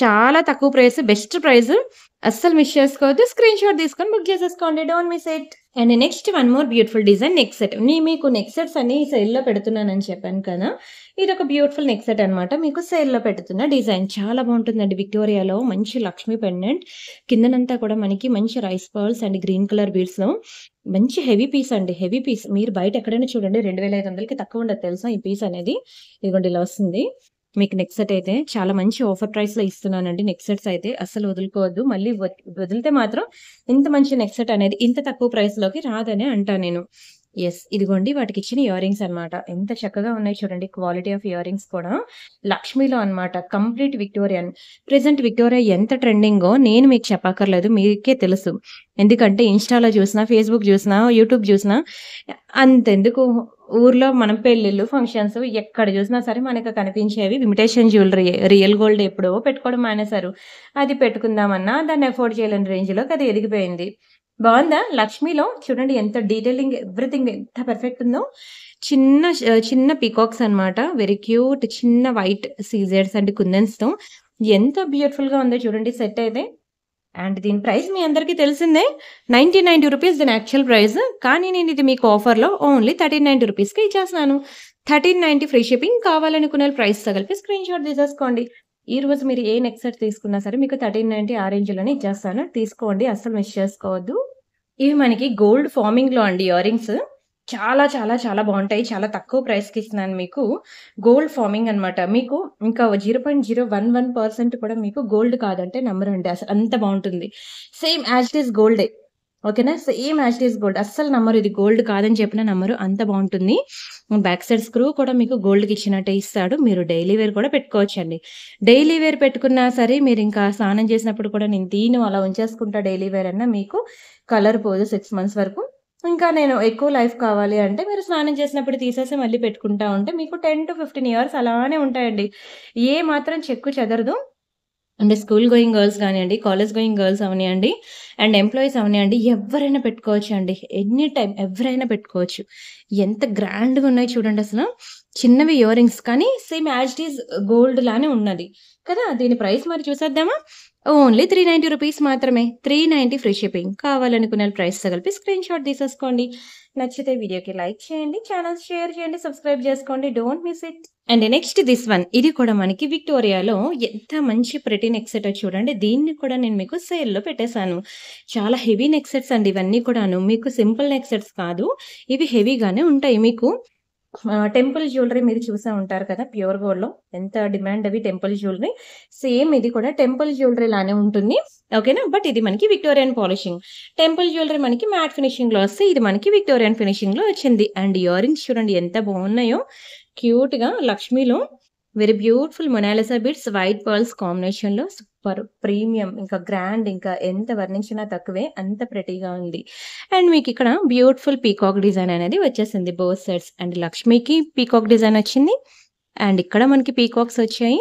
చాలా తక్కువ ప్రైస్. Best price. అస్సలు మిస్ చేసుకోవద్దు. స్క్రీన్ షాట్ తీసుకొని బుక్ చేసేసుకోండి. Don't miss it. And next one more beautiful design neck set. మీకు నెక్ సెట్స్ అన్ని సేల్‌లో పెడుతున్నానని చెప్పాను కదా! ఇదొక బ్యూటిఫుల్ నెక్ సెట్ అనమాట. మీకు సేల్‌లో పెడుతున్న డిజైన్. చాలా బావుంటుందండి. విక్టోరియాలో మంచి లక్ష్మీ పెండెంట్. కిందనంతా కూడా మనకి మంచి rice pearls and green colour బీడ్స్‌లో మంచి హెవీ పీస్ అండి. Heavy piece. మీరు బయట ఎక్కడైనా చూడండి 2500కి తక్కువ ఉండదు తెలుసా ఈ పీస్ అనేది. ఇదిగోండి ఇలా వస్తుంది. మీకు నెక్ సెట్ అయితే చాలా మంచి ఆఫర్ ప్రైస్‌లో ఇస్తున్నానండి. నెక్ సెట్స్ అయితే అస్సలు వదులుకోవద్దు. మళ్ళీ వదిలితే మాత్రం ఇంత మంచి నెక్ సెట్ అనేది ఇంత తక్కువ ప్రైస్‌లోకి రాదనే అంటా నేను. యెస్. ఇదిగోండి వాటికిచ్చిన ఇయర్ రింగ్స్ అన్నమాట. ఎంత చక్కగా ఉన్నాయి చూడండి. క్వాలిటీ ఆఫ్ ఇయర్ రింగ్స్ కూడా లక్ష్మీలో అన్నమాట. Complete Victorian. ప్రెజెంట్ విక్టోరియా ఎంత ట్రెండింగో నేను మీకు చెప్పక్కర్లేదు. మీకే తెలుసు. ఎందుకంటే ఇన్‌స్టాలో చూసినా, ఫేస్‌బుక్ చూసినా, యూట్యూబ్ చూసినా అంతెందుకు ఊర్లో మనం పెళ్ళిళ్ళు, ఫంక్షన్స్ ఎక్కడ చూసినా సరే మనకు కనిపించేవి ఇమిటేషన్ జ్యువెలరీయే. రియల్ గోల్డ్ ఎప్పుడో పెట్టుకోవడం మానేశారు. అది పెట్టుకుందామన్నా దాన్ని అఫోర్డ్ చేయలేని రేంజ్‌లోకి అది ఎదిగిపోయింది. బావుందా? లక్ష్మీలో చూడండి ఎంత డీటెయిలింగ్ ఎవ్రీథింగ్ ఎంత పర్ఫెక్ట్ ఉందో. చిన్న పీకాక్స్ అన్నమాట. వెరీ క్యూట్ చిన్న వైట్ సీజర్స్ అండ్ కుందన్స్‌తో ఎంత బ్యూటిఫుల్‌గా ఉందో చూడండి సెట్ అయితే. అండ్ దీని ప్రైస్ మీ అందరికీ తెలిసిందే. రూ. 99 దీని యాక్చువల్ ప్రైస్. కానీ నేను ఇది మీకు ఆఫర్‌లో ఓన్లీ రూ. 1390కి ఇచ్చేస్తున్నాను. 1390 ఫ్రీ షిప్పింగ్. కావాలనుకునే ప్రైస్‌తో కలిపి స్క్రీన్ షాట్ తీసేసుకోండి. ఈరోజు మీరు ఏ నెక్ సెట్ తీసుకున్నా సరే మీకు 1390 ఆ రేంజ్‌లోనే ఇచ్చేస్తాను. తీసుకోండి. అస్సలు మిస్ చేసుకోవద్దు. ఇవి మనకి గోల్డ్ ఫార్మింగ్‌లో అండి ఇయర్ రింగ్స్. చాలా బావుంటాయి. చాలా తక్కువ ప్రైస్‌కి ఇస్తున్నాను మీకు. గోల్డ్ ఫార్మింగ్ అన్నమాట. మీకు ఇంకా 0.011% కూడా మీకు గోల్డ్ కాదంటే నమ్మరండి. అసలు అంత బావుంటుంది. సేమ్ యాజ్ ఇట్ ఈజ్ గోల్డే. ఓకేనా. Same as it is gold. అస్సలు నమ్మరు, ఇది గోల్డ్ కాదని చెప్పినా నమ్మరు. అంత బావుంటుంది. బ్యాక్ సైడ్ స్క్రూ కూడా మీకు గోల్డ్‌కి ఇచ్చినట్టే ఇస్తాడు. మీరు డైలీ వేర్ కూడా పెట్టుకోవచ్చండి. డైలీ వేర్ పెట్టుకున్నా సరే మీరింకా స్నానం చేసినప్పుడు కూడా నేను తీయను, అలా ఉంచేసుకుంటా డైలీ వేర్ అన్నా మీకు కలర్ పోదు 6 మంత్స్ వరకు. ఇంకా నేను ఎక్కువ లైఫ్ కావాలి అంటే మీరు స్నానం చేసినప్పుడు తీసేసి మళ్ళీ పెట్టుకుంటా ఉంటే మీకు 10-15 ఇయర్స్ అలానే ఉంటాయండి. ఏ మాత్రం చెక్కు చెదరదు. అంటే స్కూల్ గోయింగ్ గర్ల్స్ గానియండి, కాలేజ్ గోయింగ్ గర్ల్స్ అవనియండి, అండ్ ఎంప్లాయీస్ అవనియండి, ఎవ్వరైనా పెట్టుకోవచ్చండి. ఎనీ టైమ్ ఎవరైనా పెట్టుకోవచ్చు. ఎంత గ్రాండ్‌గా ఉన్నాయి చూడండసల. చిన్నవి ఇయర్ రింగ్స్ కానీ same as it is gold లానే ఉన్నది కదా! దీని ప్రైస్ మరి చూసేద్దామా? ఓన్లీ 390 రూపీస్ మాత్రమే. 390 ఫ్రీ షిప్పింగ్. కావాలనుకున్న ప్రైస్‌తో కలిపి స్క్రీన్ షాట్ తీసేసుకోండి. నచ్చితే వీడియోకి లైక్ చేయండి, ఛానల్ షేర్ చేయండి, సబ్స్క్రైబ్ చేసుకోండి. Don't miss it. And next this one. ఇది కూడా మనకి విక్టోరియాలో ఎంత మంచి ప్రెటీ నెక్ సెటో చూడండి. దీన్ని కూడా నేను మీకు సేల్‌లో పెట్టేసాను. చాలా హెవీ నెక్ సెట్స్ అండి ఇవన్నీ కూడాను. మీకు సింపుల్ నెక్ సెట్స్ కాదు. ఇవి హెవీగానే ఉంటాయి మీకు. టెంపుల్ జ్యువెలరీ మీరు చూసే ఉంటారు కదా! ప్యూర్ గోల్డ్‌లో ఎంత డిమాండ్ అవి టెంపుల్ జ్యువెలరీ. సేమ్ ఇది కూడా టెంపుల్ జ్యువెలరీ లానే ఉంటుంది. ఓకేనా. బట్ ఇది మనకి విక్టోరియన్ పాలిషింగ్. టెంపుల్ జ్యువెలరీ మనకి మ్యాట్ ఫినిషింగ్‌లో వస్తే ఇది మనకి విక్టోరియన్ ఫినిషింగ్‌లో వచ్చింది. అండ్ ఇయర్ రింగ్స్ చూడండి ఎంత బాగున్నాయో. క్యూట్‌గా లక్ష్మీలో very beautiful Mona Lisa beads white pearls కాంబినేషన్‌లో సూపర్ ప్రీమియం ఇంకా గ్రాండ్ ఇంకా ఎంత వర్ణించినా తక్కువే. అంత ప్రెటీగా ఉంది. అండ్ మీకిక్కడ బ్యూటిఫుల్ పీకాక్ డిజైన్ అనేది వచ్చేసింది బోత్ సైడ్స్. అండ్ లక్ష్మికి పీకాక్ డిజైన్ వచ్చింది. అండ్ ఇక్కడ మనకి పీకాక్స్ వచ్చాయి.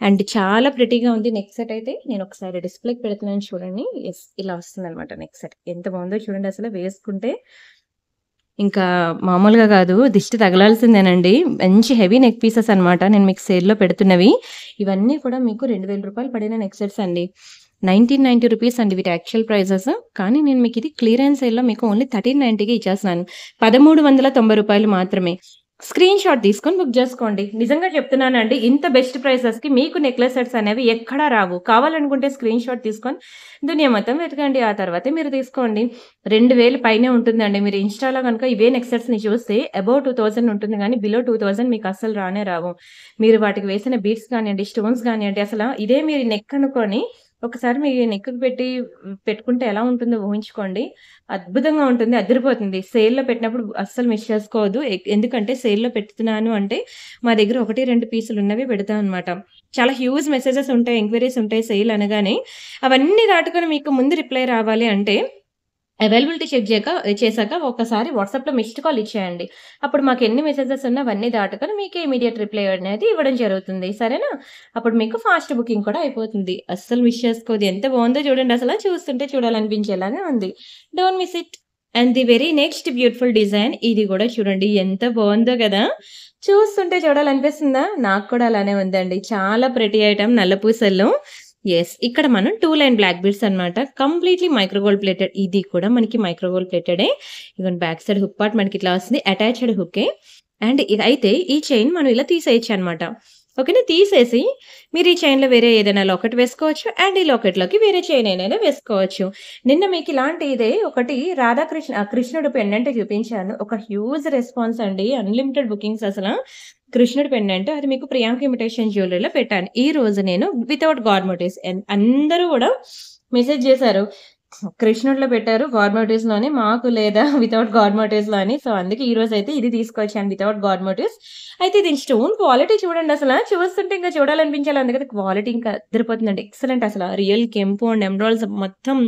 అండ్ చాలా ప్రెటీగా ఉంది నెక్ సెట్ అయితే. నేను ఒకసారి డిస్‌ప్లేకి పెడుతున్నాను చూడండి. యెస్, ఇలా వస్తుందనమాట నెక్ సెట్. ఎంత బాగుందో చూడండి అసలు వేసుకుంటే. ఇంకా మామూలుగా కాదు, దిష్టి తగలాల్సిందేనండి. మంచి హెవీ నెక్ పీసెస్ అనమాట. నేను మీకు సేల్‌లో పెడుతున్నవి. ఇవన్నీ కూడా మీకు రూ. 2000 పడిన నెక్ సెట్స్ అండి. 1990 రూపీస్ అండి వీటి యాక్చువల్ ప్రైజెస్. కానీ నేను మీకు ఇది క్లియరెన్స్ సేల్‌లో మీకు ఓన్లీ 1390కి ఇచ్చేస్తున్నాను. రూ. 1390 మాత్రమే. స్క్రీన్ షాట్ తీసుకొని బుక్ చేసుకోండి. నిజంగా చెప్తున్నానండి, ఇంత బెస్ట్ ప్రైసెస్‌కి మీకు నెక్లెస్ సెట్స్ అనేవి ఎక్కడా రావు. కావాలనుకుంటే స్క్రీన్ షాట్ తీసుకొని దునియా మొత్తం వెతకండి. ఆ తర్వాతే మీరు తీసుకోండి. 2000 పైనే ఉంటుందండి. మీరు ఇన్‌స్టాలో గనుక ఇవే నెక్ సెట్స్‌ని చూస్తే అబోవ్ 2000 ఉంటుంది గానీ బిలో 2000 మీకు అస్సలు రానే రావు. మీరు వాటికి వేసిన బీడ్స్ కానియండి, స్టోన్స్ కానియండి, అసల ఇదే మీరు నెక్ అనుకోని ఒకసారి మీ నెక్‌కి పెట్టుకుంటే ఎలా ఉంటుందో ఊహించుకోండి. అద్భుతంగా ఉంటుంది. అదిరిపోతుంది. సేల్‌లో పెట్టినప్పుడు అస్సలు మిస్ చేసుకోవద్దు. ఎందుకంటే సేల్‌లో పెడుతున్నాను అంటే మా దగ్గర 1, 2 పీసులు ఉన్నవి పెడతాం అనమాట. చాలా హ్యూజ్ మెసేజెస్ ఉంటాయి, ఎంక్వైరీస్ ఉంటాయి సేల్ అనగానే. అవన్నీ దాటుకొని మీకు ముందు రిప్లై రావాలి అంటే అవైలబిలిటీ చెక్ చేశాక ఒక్కసారి వాట్సాప్‌లో మిస్డ్ కాల్ ఇచ్చేయండి. అప్పుడు మాకు ఎన్ని మెసేజెస్ ఉన్నా అవన్నీ దాటుకొని మీకే ఇమ్మీడియేట్ రిప్లై అనేది ఇవ్వడం జరుగుతుంది. సరేనా? అప్పుడు మీకు ఫాస్ట్ బుకింగ్ కూడా అయిపోతుంది. అస్సలు మిస్ చేసుకోవద్దు. ఎంత బాగుందో చూడండి అసల. చూస్తుంటే చూడాలనిపించేలాగా ఉంది. Don't miss it. And the very next beautiful design ఇది కూడా చూడండి ఎంత బాగుందో గదా! చూస్తుంటే చూడాలనిపిస్తుందా? నాకు కూడా అలానే ఉందండి. చాలా ప్రెటీ ఐటెమ్ నల్ల పూసల్లో. యెస్. ఇక్కడ మనం 2 లైన్ బ్లాక్ బీడ్స్ అన్నమాట. Completely micro gold plated. ఇది కూడా మనకి మైక్రో గోల్డ్ ప్లేటెడే. ఇదిగోండి బ్యాక్ సైడ్ హుక్ పార్ట్ మనకి ఇట్లా వస్తుంది. అటాచ్డ్ హుక్కే. అండ్ ఇదైతే ఈ చైన్ మనం ఇలా తీసేయొచ్చన్నమాట. ఓకేనా. తీసేసి మీరు ఈ చైన్‌లో వేరే ఏదైనా లాకెట్ వేసుకోవచ్చు. అండ్ ఈ లాకెట్‌లోకి వేరే చైన్ ఏదైనా వేసుకోవచ్చు. నిన్న మీకు ఇలాంటి ఇదే ఒకటి కృష్ణుడు పెండెంట్ చూపించాను. ఒక హ్యూజ్ రెస్పాన్స్ అండి. అన్‌లిమిటెడ్ బుకింగ్స్ అసల. కృష్ణుడి పెండెంట్ అది మీకు ప్రియాంక ఇమిటేషన్ జ్యువెలరీలో పెట్టాను. ఈ రోజు నేను వితౌట్ గాడ్ మోటివ్స్ అందరూ కూడా మెసేజ్ చేశారు. కృష్ణుడిలో పెట్టారు గాడ్ మోటివ్స్‌లోని మాకు లేదా వితౌట్ గాడ్ మోటివ్స్‌లో అని. సో, అందుకే ఈ రోజైతే ఇది తీసుకొచ్చాను వితౌట్ గాడ్ మోటివ్స్. అయితే దీని స్టోన్ క్వాలిటీ చూడండి అసల. చూస్తుంటే ఇంకా చూడాలనిపించాలి. అందుకని క్వాలిటీ ఇంకా అదిరిపోతుందండి. ఎక్సలెంట్ అసల. రియల్ కెంపు అండ్ ఎమరాల్డ్స్ మొత్తం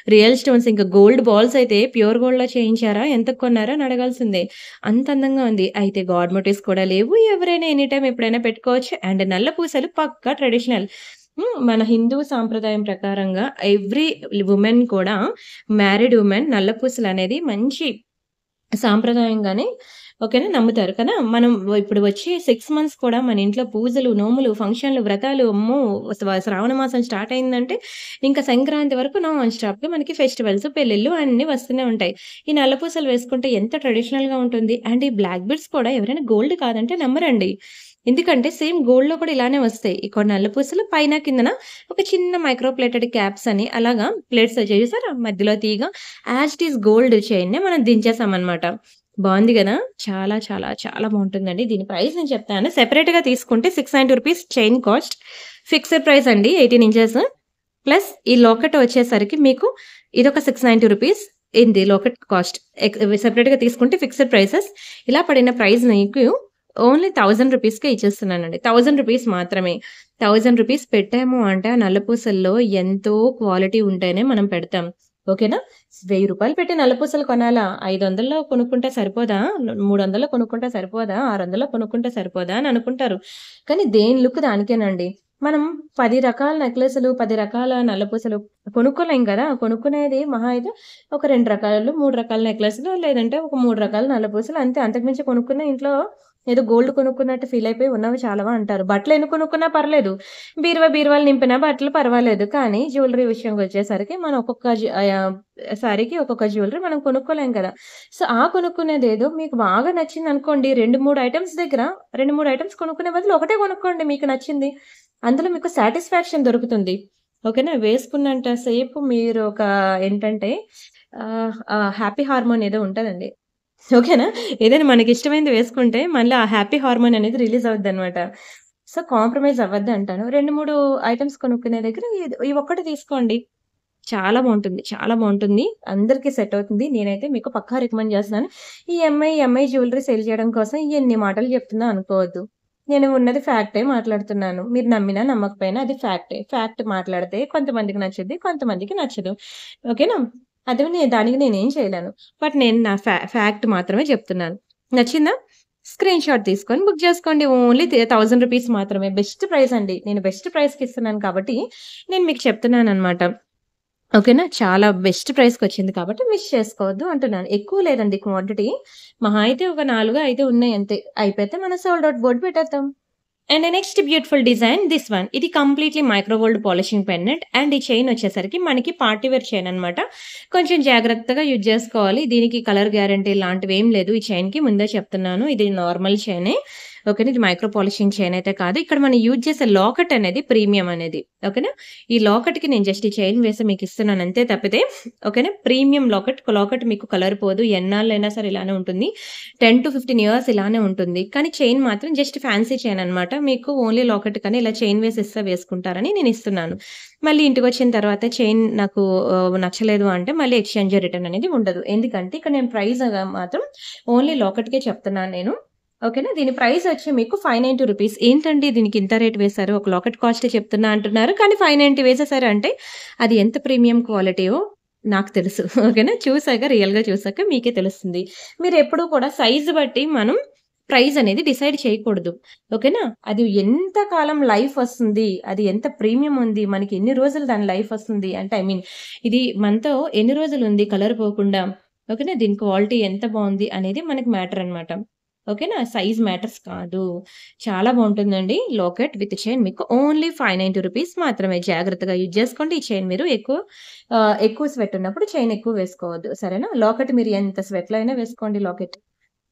రియల్ స్టోన్స్. ఇంకా గోల్డ్ బాల్స్ అయితే ప్యూర్ గోల్డ్‌లో చేయించారా? ఎంతకు కొన్నారా? అని అడగాల్సిందే. అంత అందంగా ఉంది. అయితే గాడ్ మోటివ్స్ కూడా లేవు. ఎవరైనా ఎనీ టైమ్ ఎప్పుడైనా పెట్టుకోవచ్చు. అండ్ నల్ల పూసలు పక్కా ట్రెడిషనల్. మన హిందూ సాంప్రదాయం ప్రకారంగా ఎవ్రీ వుమెన్ కూడా మ్యారీడ్ వుమెన్ నల్ల పూసలనేది మంచి సాంప్రదాయంగానే ఓకేనా నమ్ముతారు కదా! మనం ఇప్పుడు వచ్చే 6 మంత్స్ కూడా మన ఇంట్లో పూజలు, నోములు, ఫంక్షన్‌లు, వ్రతాలు అమ్మో! శ్రావణ మాసం స్టార్ట్ అయిందంటే ఇంకా సంక్రాంతి వరకు నాన్ స్టాప్‌గా మనకి ఫెస్టివల్స్, పెళ్ళిళ్ళు అన్నీ వస్తూనే ఉంటాయి. ఈ నల్ల పూసలు వేసుకుంటే ఎంత ట్రెడిషనల్‌గా ఉంటుంది. అండ్ ఈ బ్లాక్ బీడ్స్ కూడా ఎవరైనా గోల్డ్ కాదంటే నమ్మరండి. ఎందుకంటే సేమ్ గోల్డ్‌లో కూడా ఇలానే వస్తాయి. ఇక్కడ నల్ల పూసలు పైన, కిందన ఒక చిన్న మైక్రో ప్లేటెడ్ క్యాప్స్ అని అలాగా ప్లేట్స్ వచ్చాయి చూసారా? మధ్యలో తీగ యాజ్ ఇట్ ఈజ్ గోల్డ్ చైన్‌నే మనం దించేసామనమాట. బావుంది గదా! చాలా చాలా చాలా బావుంటుందండి. దీని ప్రైస్ నేను చెప్తాను. సెపరేట్‌గా తీసుకుంటే రూ. 690 చైన్ కాస్ట్. ఫిక్స్డ్ ప్రైస్ అండి 18 ఇంచెస్. ప్లస్ ఈ లాకెట్ వచ్చేసరికి మీకు ఇదొక రూ. 690. ఏంది లాకెట్ కాస్ట్. సెపరేట్‌గా తీసుకుంటే ఫిక్స్డ్ ప్రైసెస్. ఇలా పడిన ప్రైస్ నీకు ఓన్లీ రూ. 1000కే ఇచ్చేస్తున్నానండి. రూ. 1000 మాత్రమే. రూ. 1000 పెట్టాము అంటే ఆ నల్లపూసల్లో ఎంతో క్వాలిటీ ఉంటేనే మనం పెడతాం. ఓకేనా? రూ. 1000 పెట్టి నల్లపూసలు కొనాలా? 500లో కొనుక్కుంటే సరిపోదా? 300లో కొనుక్కుంటే సరిపోదా? 600లో కొనుక్కుంటే సరిపోదా? అని అనుకుంటారు. కానీ దేని లుక్ దానికేనండి. మనం 10 రకాల నెక్లెస్‌లు, 10 రకాల నల్లపూసలు కొనుక్కోలేం గదా! కొనుక్కునేది మహా అయితే ఒక 2 రకాలు, 3 రకాల నెక్లెస్‌లు లేదంటే ఒక 3 రకాల నల్లపూసలు అంతే. అంతకుమించి కొనుక్కున్న ఇంట్లో ఏదో గోల్డ్ కొనుక్కున్నట్టు ఫీల్ అయిపోయి ఉన్నవి చాలవా అంటారు. బట్టలెన్ని కొనుక్కున్నా పర్లేదు. బీరువాలు నింపినా బట్టలు పర్వాలేదు. కానీ జ్యువెల్లరీ విషయంకొచ్చేసరికి మనం సారీకి ఒక్కొక్క జ్యువెల్లరీ మనం కొనుక్కోలేం కదా! సో, ఆ కొనుక్కునేదేదో మీకు బాగా నచ్చిందనుకోండి 2, 3 ఐటెమ్స్ దగ్గర 2, 3 ఐటెమ్స్ కొనుక్కునే బదులు ఒకటే కొనుక్కోండి మీకు నచ్చింది. అందులో మీకు సాటిస్ఫాక్షన్ దొరుకుతుంది. ఓకేనా? వేసుకున్నంత సేపు మీరు ఒక ఏంటంటే హ్యాపీ హార్మోన్ ఏదో ఉంటదండి. ఓకేనా? ఏదైనా మనకిష్టమైనది వేసుకుంటే మళ్ళీ ఆ హ్యాపీ హార్మోన్ అనేది రిలీజ్ అవుద్దనమాట. సో, కాంప్రమైజ్ అవ్వద్దంటాను. 2, 3 ఐటెమ్స్ కొనుక్కునే దగ్గర ఈ ఒక్కటి తీసుకోండి. చాలా బావుంటుంది. చాలా బావుంటుంది. అందరికి సెట్ అవుతుంది. నేనైతే మీకు పక్కా రికమెండ్ చేస్తున్నాను. ఈ అమ్మాయి జ్యువెల్లరీ సేల్ చేయడం కోసం ఎన్ని మాటలు చెప్తున్నా అనుకోవద్దు. నేను ఉన్నది ఫ్యాక్టే మాట్లాడుతున్నాను. మీరు నమ్మినా, నమ్మకపోయినా అది ఫ్యాక్టే. ఫ్యాక్ట్ మాట్లాడితే కొంతమందికి నచ్చుద్ది. కొంతమందికి నచ్చదు. ఓకేనా? దానికి నేనేం చేయలేను. బట్ నేను నా ఫ్యాక్ట్ మాత్రమే చెప్తున్నాను. నచ్చిందా? స్క్రీన్ షాట్ తీసుకొని బుక్ చేసుకోండి. ఓన్లీ రూ. 1000 మాత్రమే. బెస్ట్ ప్రైస్ అండి. నేను బెస్ట్ ప్రైస్‌కి ఇస్తున్నాను కాబట్టి నేను మీకు చెప్తున్నాననమాట. ఓకేనా? చాలా బెస్ట్ ప్రైస్‌కొచ్చింది కాబట్టి మిస్ చేసుకోవద్దు అంటున్నాను. ఎక్కువ లేదండి క్వాంటిటీ. మహా అయితే ఒక 4, 5 ఉన్నాయి అంతే. అయిపోతే మనం సోల్డ్ ఔట్ బోర్డ్ పెట్టేద్దాం. And next beautiful design this one. ఇది completely micro gold polishing pendant and ఈ చైన్ వచ్చేసరికి మనకి పార్టీ వేర్ చైన్ అనమాట. కొంచెం జాగ్రత్తగా యూజ్ చేసుకోవాలి. దీనికి కలర్ గ్యారంటీ లాంటివేం లేదు. ఈ చైన్‌కి ముందే చెప్తున్నాను. ఇది నార్మల్ చైనే. ఓకేనా? ఇది మైక్రో పాలిషింగ్ చైన్ అయితే కాదు. ఇక్కడ మనం యూజ్ చేసే లాకెట్ అనేది ప్రీమియం అనేది. ఓకేనా? ఈ లాకెట్‌కి నేను జస్ట్ ఈ చైన్ వేసి మీకు ఇస్తున్నాను అంతే తప్పితే ఓకేనా? Premium locket. లాకెట్ మీకు కలర్ పోదు. ఎన్నాళ్ళైనా సరే ఇలానే ఉంటుంది. 10-15 ఇయర్స్ ఇలానే ఉంటుంది. కానీ చైన్ మాత్రం జస్ట్ ఫ్యాన్సీ చైన్ అనమాట. మీకు ఓన్లీ లాకెట్ కని ఇలా చైన్ వేసి ఇస్తే వేసుకుంటారని నేనిస్తున్నాను. మళ్ళీ ఇంటికొచ్చిన తర్వాత చైన్ నాకు నచ్చలేదు అంటే మళ్ళీ ఎక్స్‌చేంజ్, రిటర్న్ అనేది ఉండదు. ఎందుకంటే ఇక్కడ నేను ప్రైస్ మాత్రం ఓన్లీ లాకెట్‌కే చెప్తున్నాను నేను. ఓకేనా? దీని ప్రైస్ వచ్చి మీకు రూ. 590 ఏంటండి దీనికి ఇంత రేట్ వేశారు? ఒక లాకెట్ కాస్టే చెప్తున్నా అంటున్నారు. కానీ 590 వేసేసారు అంటే అది ఎంత ప్రీమియం క్వాలిటీయో నాకు తెలుసు. ఓకేనా? రియల్‌గా చూసాక మీకే తెలుస్తుంది. మీరెప్పుడూ కూడా సైజ్ బట్టి మనం ప్రైస్ అనేది డిసైడ్ చేయకూడదు. ఓకేనా? అది ఎంత కాలం లైఫ్ వస్తుంది, అది ఎంత ప్రీమియం ఉంది, మనకి ఎన్ని రోజులు దాని లైఫ్ వస్తుంది అంటే ఐ మీన్ ఇది మనతో ఎన్ని రోజులుంది కలర్ పోకుండా. ఓకేనా? దీని క్వాలిటీ ఎంత బావుంది అనేది మనకి మ్యాటర్ అనమాట. ఓకేనా? సైజ్ మ్యాటర్స్ కాదు. చాలా బావుంటుందండి. లాకెట్ విత్ చైన్ మీకు ఓన్లీ రూ. 590 మాత్రమే. జాగ్రత్తగా యూజ్ చేసుకోండి. ఈ చైన్ మీరు ఎక్కువ స్వెట్ ఉన్నప్పుడు చైన్ ఎక్కువ వేసుకోవద్దు. సరేనా? లాకెట్ మీరు ఎంత స్వెట్‌లో అయినా వేసుకోండి లాకెట్.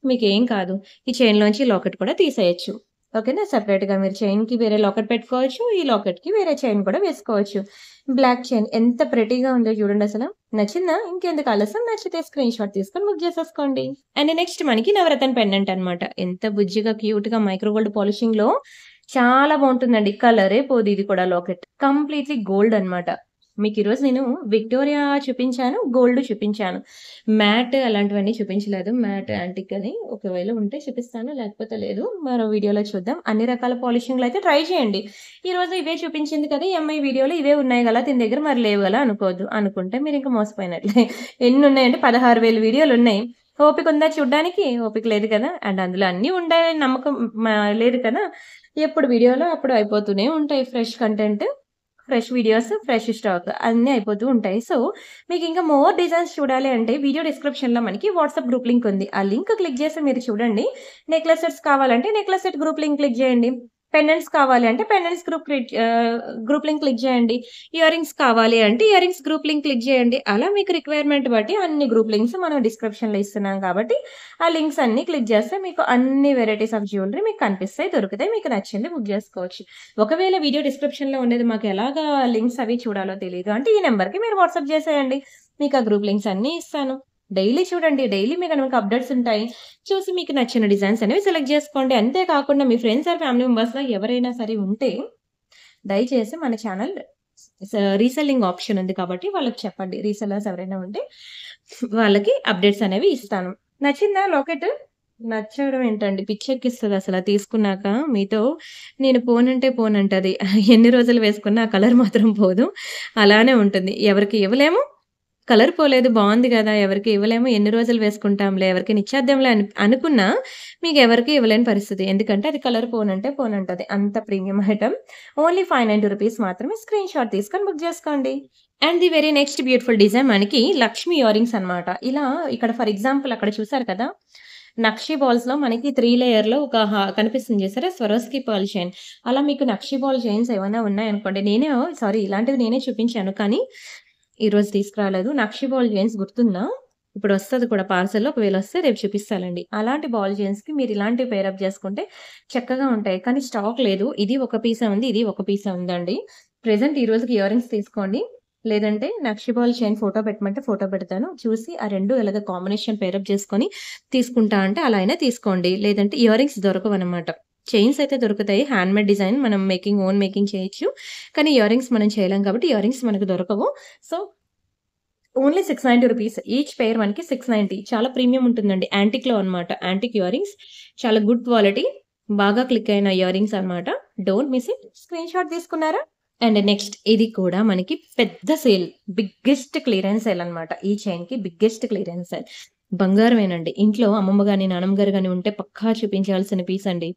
మీకేం కాదు. ఈ చైన్‌లోంచి లాకెట్ కూడా తీసేయొచ్చు. ఓకేనా? సెపరేట్‌గా మీరు చైన్‌కి వేరే లాకెట్ పెట్టుకోవచ్చు. ఈ లాకెట్‌కి వేరే చైన్ కూడా వేసుకోవచ్చు. బ్లాక్ చైన్ ఎంత ప్రెటీగా ఉందో చూడండసల. నచ్చిందా? ఇంకెందుకు ఆలస్యం నచ్చితే స్క్రీన్ షాట్ తీసుకొని బుక్ చేసేసుకోండి. అండ్ నెక్స్ట్ మనకి నవరత్న పెండెంట్ అనమాట. ఎంత బుజ్జిగా క్యూట్‌గా మైక్రో గోల్డ్ పాలిషింగ్‌లో చాలా బావుంటుందండి. కలరే పోదు ఇది కూడా లాకెట్. కంప్లీట్‌లీ గోల్డ్ అనమాట. మీకీరోజు నేను విక్టోరియా చూపించాను. గోల్డ్ చూపించాను. మ్యాట్ అలాంటివన్నీ చూపించలేదు. మ్యాట్ యాంటిక్ అని ఒకవేళ ఉంటే చూపిస్తాను. లేకపోతే లేదు. మరో వీడియోలో చూద్దాం. అన్ని రకాల పాలిషింగ్‌లో అయితే ట్రై చేయండి. ఈరోజు ఇవే చూపించింది కదా! ఈ అమ్మాయి వీడియోలో ఇవే ఉన్నాయి గలా దీని దగ్గర మరి లేవు గలా అనుకోవద్దు. అనుకుంటే మీరింక మోసపోయినట్లే. ఎన్నున్నాయంటే 16,000 వీడియోలున్నాయి. ఓపికుందా చూడ్డానికి? ఓపిక లేదు కదా! అండ్ అందులో అన్నీ ఉండాలని నమ్మకం లేదు కదా! ఎప్పుడు వీడియోలో అప్పుడు అయిపోతూనే ఉంటాయి fresh content. Fresh videos, fresh stock అన్నీ అయిపోతూ ఉంటాయి. సో, మీకింకా మోర్ డిజైన్స్ చూడాలి అంటే వీడియో డిస్క్రిప్షన్‌లో మనకి వాట్సాప్ గ్రూప్ లింక్ ఉంది. ఆ లింక్ క్లిక్ చేసి మీరు చూడండి. నెక్లెస్ సెట్స్ కావాలంటే necklace set group link click చేయండి. పెండెంట్స్ కావాలి అంటే పెండెంట్స్ గ్రూప్ లింక్ క్లిక్ చేయండి. ఇయర్ రింగ్స్ కావాలి అంటే ear rings group link click చేయండి. అలా మీకు రిక్వైర్మెంట్ బట్టి అన్ని గ్రూప్ లింక్స్ మనం డిస్క్రిప్షన్‌లో ఇస్తున్నాం కాబట్టి, ఆ లింక్స్ అన్నీ క్లిక్ చేస్తే మీకు అన్ని వెరైటీస్ ఆఫ్ జ్యువెల్లరీ మీకు కనిపిస్తాయి, దొరుకుతాయి. మీకు నచ్చింది బుక్ చేసుకోవచ్చు. ఒకవేళ వీడియో డిస్క్రిప్షన్‌లో ఉండేది మాకెలాగా లింక్స్ అవి చూడాలో తెలీదు అంటే, ఈ నంబర్‌కి మీరు వాట్సాప్ చేసేయండి. మీకు ఆ గ్రూప్ లింక్స్ అన్నీ ఇస్తాను. డైలీ చూడండి. డైలీ మీకు అప్డేట్స్ ఉంటాయి. చూసి మీకు నచ్చిన డిజైన్స్ అనేవి సెలెక్ట్ చేసుకోండి. అంతే కాకుండా మీ ఫ్రెండ్స్ ఆర్ ఫ్యామిలీ మెంబర్స్‌లో ఎవరైనా సరే ఉంటే, దయచేసి మన ఛానల్ రీసెల్లింగ్ ఆప్షన్ ఉంది కాబట్టి వాళ్ళకి చెప్పండి. రీసెల్లర్స్ ఎవరైనా ఉంటే వాళ్ళకి అప్డేట్స్ అనేవి ఇస్తాను. నచ్చిందా లాకెట్? నచ్చడం ఏంటండి పిచ్చెక్కిస్తది అసల తీసుకున్నాక. మీతో నేను పోనంటే పోనంటది. ఎన్ని రోజులు వేసుకున్నా ఆ కలర్ మాత్రం పోదు. అలానే ఉంటుంది. ఎవరికి ఇవ్వలేము. కలర్ పోలేదు బావుంది గదా! ఎవరికీ ఇవ్వలేము. ఎన్ని రోజులు వేసుకుంటాంలే, ఎవరికైనా ఇచ్చేద్దాంలే అనుకున్నా మీకెవరికీ ఇవ్వలేని పరిస్థితి. ఎందుకంటే అది కలర్ పోనంటే పోనంటది. అంత ప్రీమియం ఐటెమ్. ఓన్లీ రూ. 590 మాత్రమే. స్క్రీన్ షాట్ తీసుకొని బుక్ జేసుకోండి. And the very next beautiful design మనకి లక్ష్మి ఇయర్ రింగ్స్ అనమాట. ఇలా ఇక్కడ ఫర్ ఎగ్జాంపుల్ అక్కడ చూసారు కదా! నక్షి బాల్స్‌లో మనకి 3 లేయర్‌లో ఒక కనిపిస్తుంది చూసారా? Swarovski pearl chain. అలా మీకు నక్షి బాల్ చైన్స్ ఏమైనా ఉన్నాయనుకోండి. సారీ ఇలాంటివి నేనే చూపించాను. కానీ ఈరోజు తీసుకురాలేదు. నక్షి బాల్ చైన్స్ గుర్తుందా? ఇప్పుడొస్తది కూడా పార్సెల్‌లో. ఒకవేళ వస్తే రేపు చూపిస్తాలెండి. అలాంటి బాల్ చైన్స్‌కి మీరు ఇలాంటివి పేరప్ చేసుకుంటే చక్కగా ఉంటాయి. కానీ స్టాక్ లేదు. ఇది ఒక పీసే ఉంది. ఇది ఒక పీసే ఉందండి. ప్రెజెంట్ ఈ రోజుకి ఇయర్ రింగ్స్ తీసుకోండి. లేదంటే నక్షి బాల్ చైన్ ఫోటో పెట్టమంటే ఫోటో పెడతాను. చూసి ఆ 2 ఎలాగ కాంబినేషన్ పేరప్ చేసుకొని తీసుకుంటా అంటే అలా అయినా తీసుకోండి. లేదంటే ఇయర్ రింగ్స్ దొరకవనమాట. చైన్స్ అయితే దొరుకుతాయి. హ్యాండ్‌మేడ్ డిజైన్ మనం ఓన్ మేకింగ్ చేయొచ్చు. కానీ ఇయర్ రింగ్స్ మనం చేయలేం కాబట్టి ఇయర్ రింగ్స్ మనకు దొరకవు. సో ఓన్లీ రూ. 690 ఈచ్ పెయిర్ మనకి 690 చాలా ప్రీమియం ఉంటుందండి. యాంటిక్‌లో అన్నమాట. యాంటిక్ ఇయర్ రింగ్స్ చాలా గుడ్ క్వాలిటీ. బాగా క్లిక్ అయిన ఇయర్ రింగ్స్ అన్నమాట. Don't miss it. Screen shot తీసుకున్నారా? అండ్ నెక్స్ట్ ఇది కూడా మనకి పెద్ద సేల్. బిగ్గెస్ట్ క్లియరెన్స్ సేల్ అన్నమాట. ఈ చైన్‌కి బిగ్గెస్ట్ క్లియరెన్స్ సేల్. బంగారమేనండి. ఇంట్లో అమ్మమ్మ గాని, నానమ్మ గారు గాని ఉంటే పక్కా చూపించాల్సిన పీస్ అండి.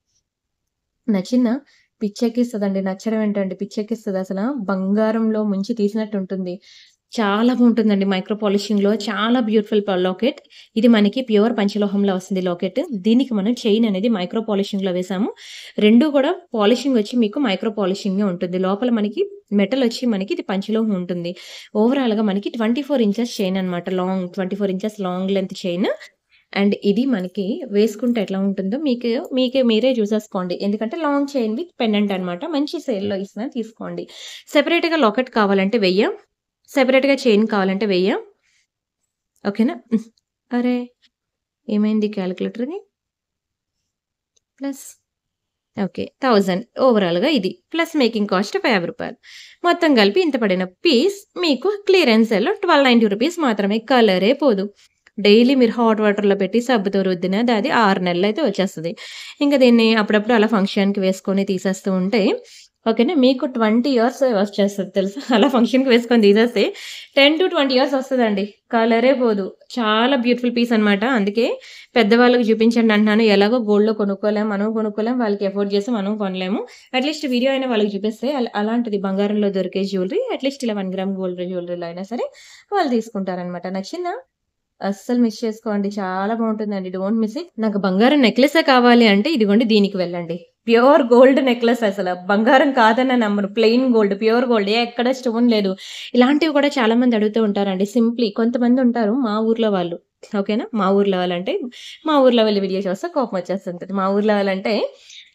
నచ్చిందా? పిచ్చెక్కిస్తదండి. నచ్చడం ఏంటండి పిచ్చెక్కిస్తదసల. బంగారంలో ముంచి తీసినట్టుంటుంది. చాలా బావుంటుందండి మైక్రో పాలిషింగ్‌లో. చాలా బ్యూటిఫుల్ లాకెట్. ఇది మనకి ప్యూర్ పంచలోహంలో వస్తుంది లాకెట్. దీనికి మనం చైన్ అనేది మైక్రో పాలిషింగ్‌లో వేసాము. 2 కూడా పాలిషింగ్ వచ్చి మీకు మైక్రో పాలిషింగే ఉంటుంది. లోపల మనకి మెటల్ వచ్చి మనకి ఇది పంచలోహం ఉంటుంది. ఓవరాల్‌గా మనకి 24 ఇంచెస్ చైన్ అన్నమాట. 24 inches long length chain. And ఇది మనకి వేసుకుంటే ఎట్లా ఉంటుందో మీరే చూసేసుకోండి. ఎందుకంటే లాంగ్ చైన్ విత్ పెండెంట్ అన్నమాట. మంచి సేల్‌లో ఇస్తున్నాను తీసుకోండి. సెపరేట్‌గా లాకెట్ కావాలంటే 1000. సెపరేట్‌గా చైన్ కావాలంటే 1000. ఓకేనా? అరే! ఏమైంది కాలిక్యులేటర్‌కి? Plus okay. 1000 ఓవరాల్‌గా ఇది. ప్లస్ మేకింగ్ కాస్ట్ రూ. 50. మొత్తం కలిపి ఇంత పడిన పీస్ మీకు క్లియరెన్స్ సేల్‌లో రూ. 1290 మాత్రమే. కలరే పోదు. డైలీ మీరు హాట్ వాటర్‌లో పెట్టి సబ్బుతో రుద్దినా అది 6 నెలలైతే వచ్చేస్తది. ఇంక దీన్ని అప్పుడప్పుడు అలా ఫంక్షన్‌కి వేసుకొని తీసేస్తూ ఉంటే ఓకేనా. మీకు 20 ఇయర్స్ వచ్చేస్తది తెలుసా? అలా ఫంక్షన్‌కి వేసుకొని తీసేస్తే 10-20 ఇయర్స్ వస్తదండి. కలరే పోదు. చాలా బ్యూటిఫుల్ పీస్ అన్నమాట. అందుకే పెద్దవాళ్ళకి చూపించండి అంటున్నాను. ఎలాగో గోల్డ్‌లో కొనుక్కోలేం. మనం కొనుక్కోలేం. వాళ్ళకి అఫోర్డ్ చేసి మనం కొనలేము. అట్‌లీస్ట్ వీడియో అయినా వాళ్ళకి చూపిస్తే అలాంటిది బంగారంలో దొరికే జ్యువెలరీ అట్‌లీస్ట్ ఇలా 1 గ్రామ్ గోల్డ్ జ్యువెలరీలో అయినా సరే వాళ్ళు తీసుకుంటారనమాట. నచ్చిందా? అస్సలు మిస్ చేసుకోండి. చాలా బావుంటుందండి. Don't miss it. నాకు బంగారం నెక్లెసే కావాలి అంటే ఇదిగోండి దీనికి వెళ్ళండి. ప్యూర్ గోల్డ్ నెక్లెస్ అసల. బంగారం కాదన్న నమ్మను. Plain gold, pure gold. ఎక్కడ స్టోన్ లేదు. ఇలాంటివి కూడా చాలా మంది అడుగుతూ ఉంటారండి. సింప్లీ కొంతమంది ఉంటారు మా ఊర్లో వాళ్ళు. ఓకేనా? మా ఊర్లో వాళ్ళంటే మా ఊర్లో వాళ్ళ వీడియో చూస్తే కోపం వచ్చేస్తుంటది. మా ఊర్లో వాళ్ళంటే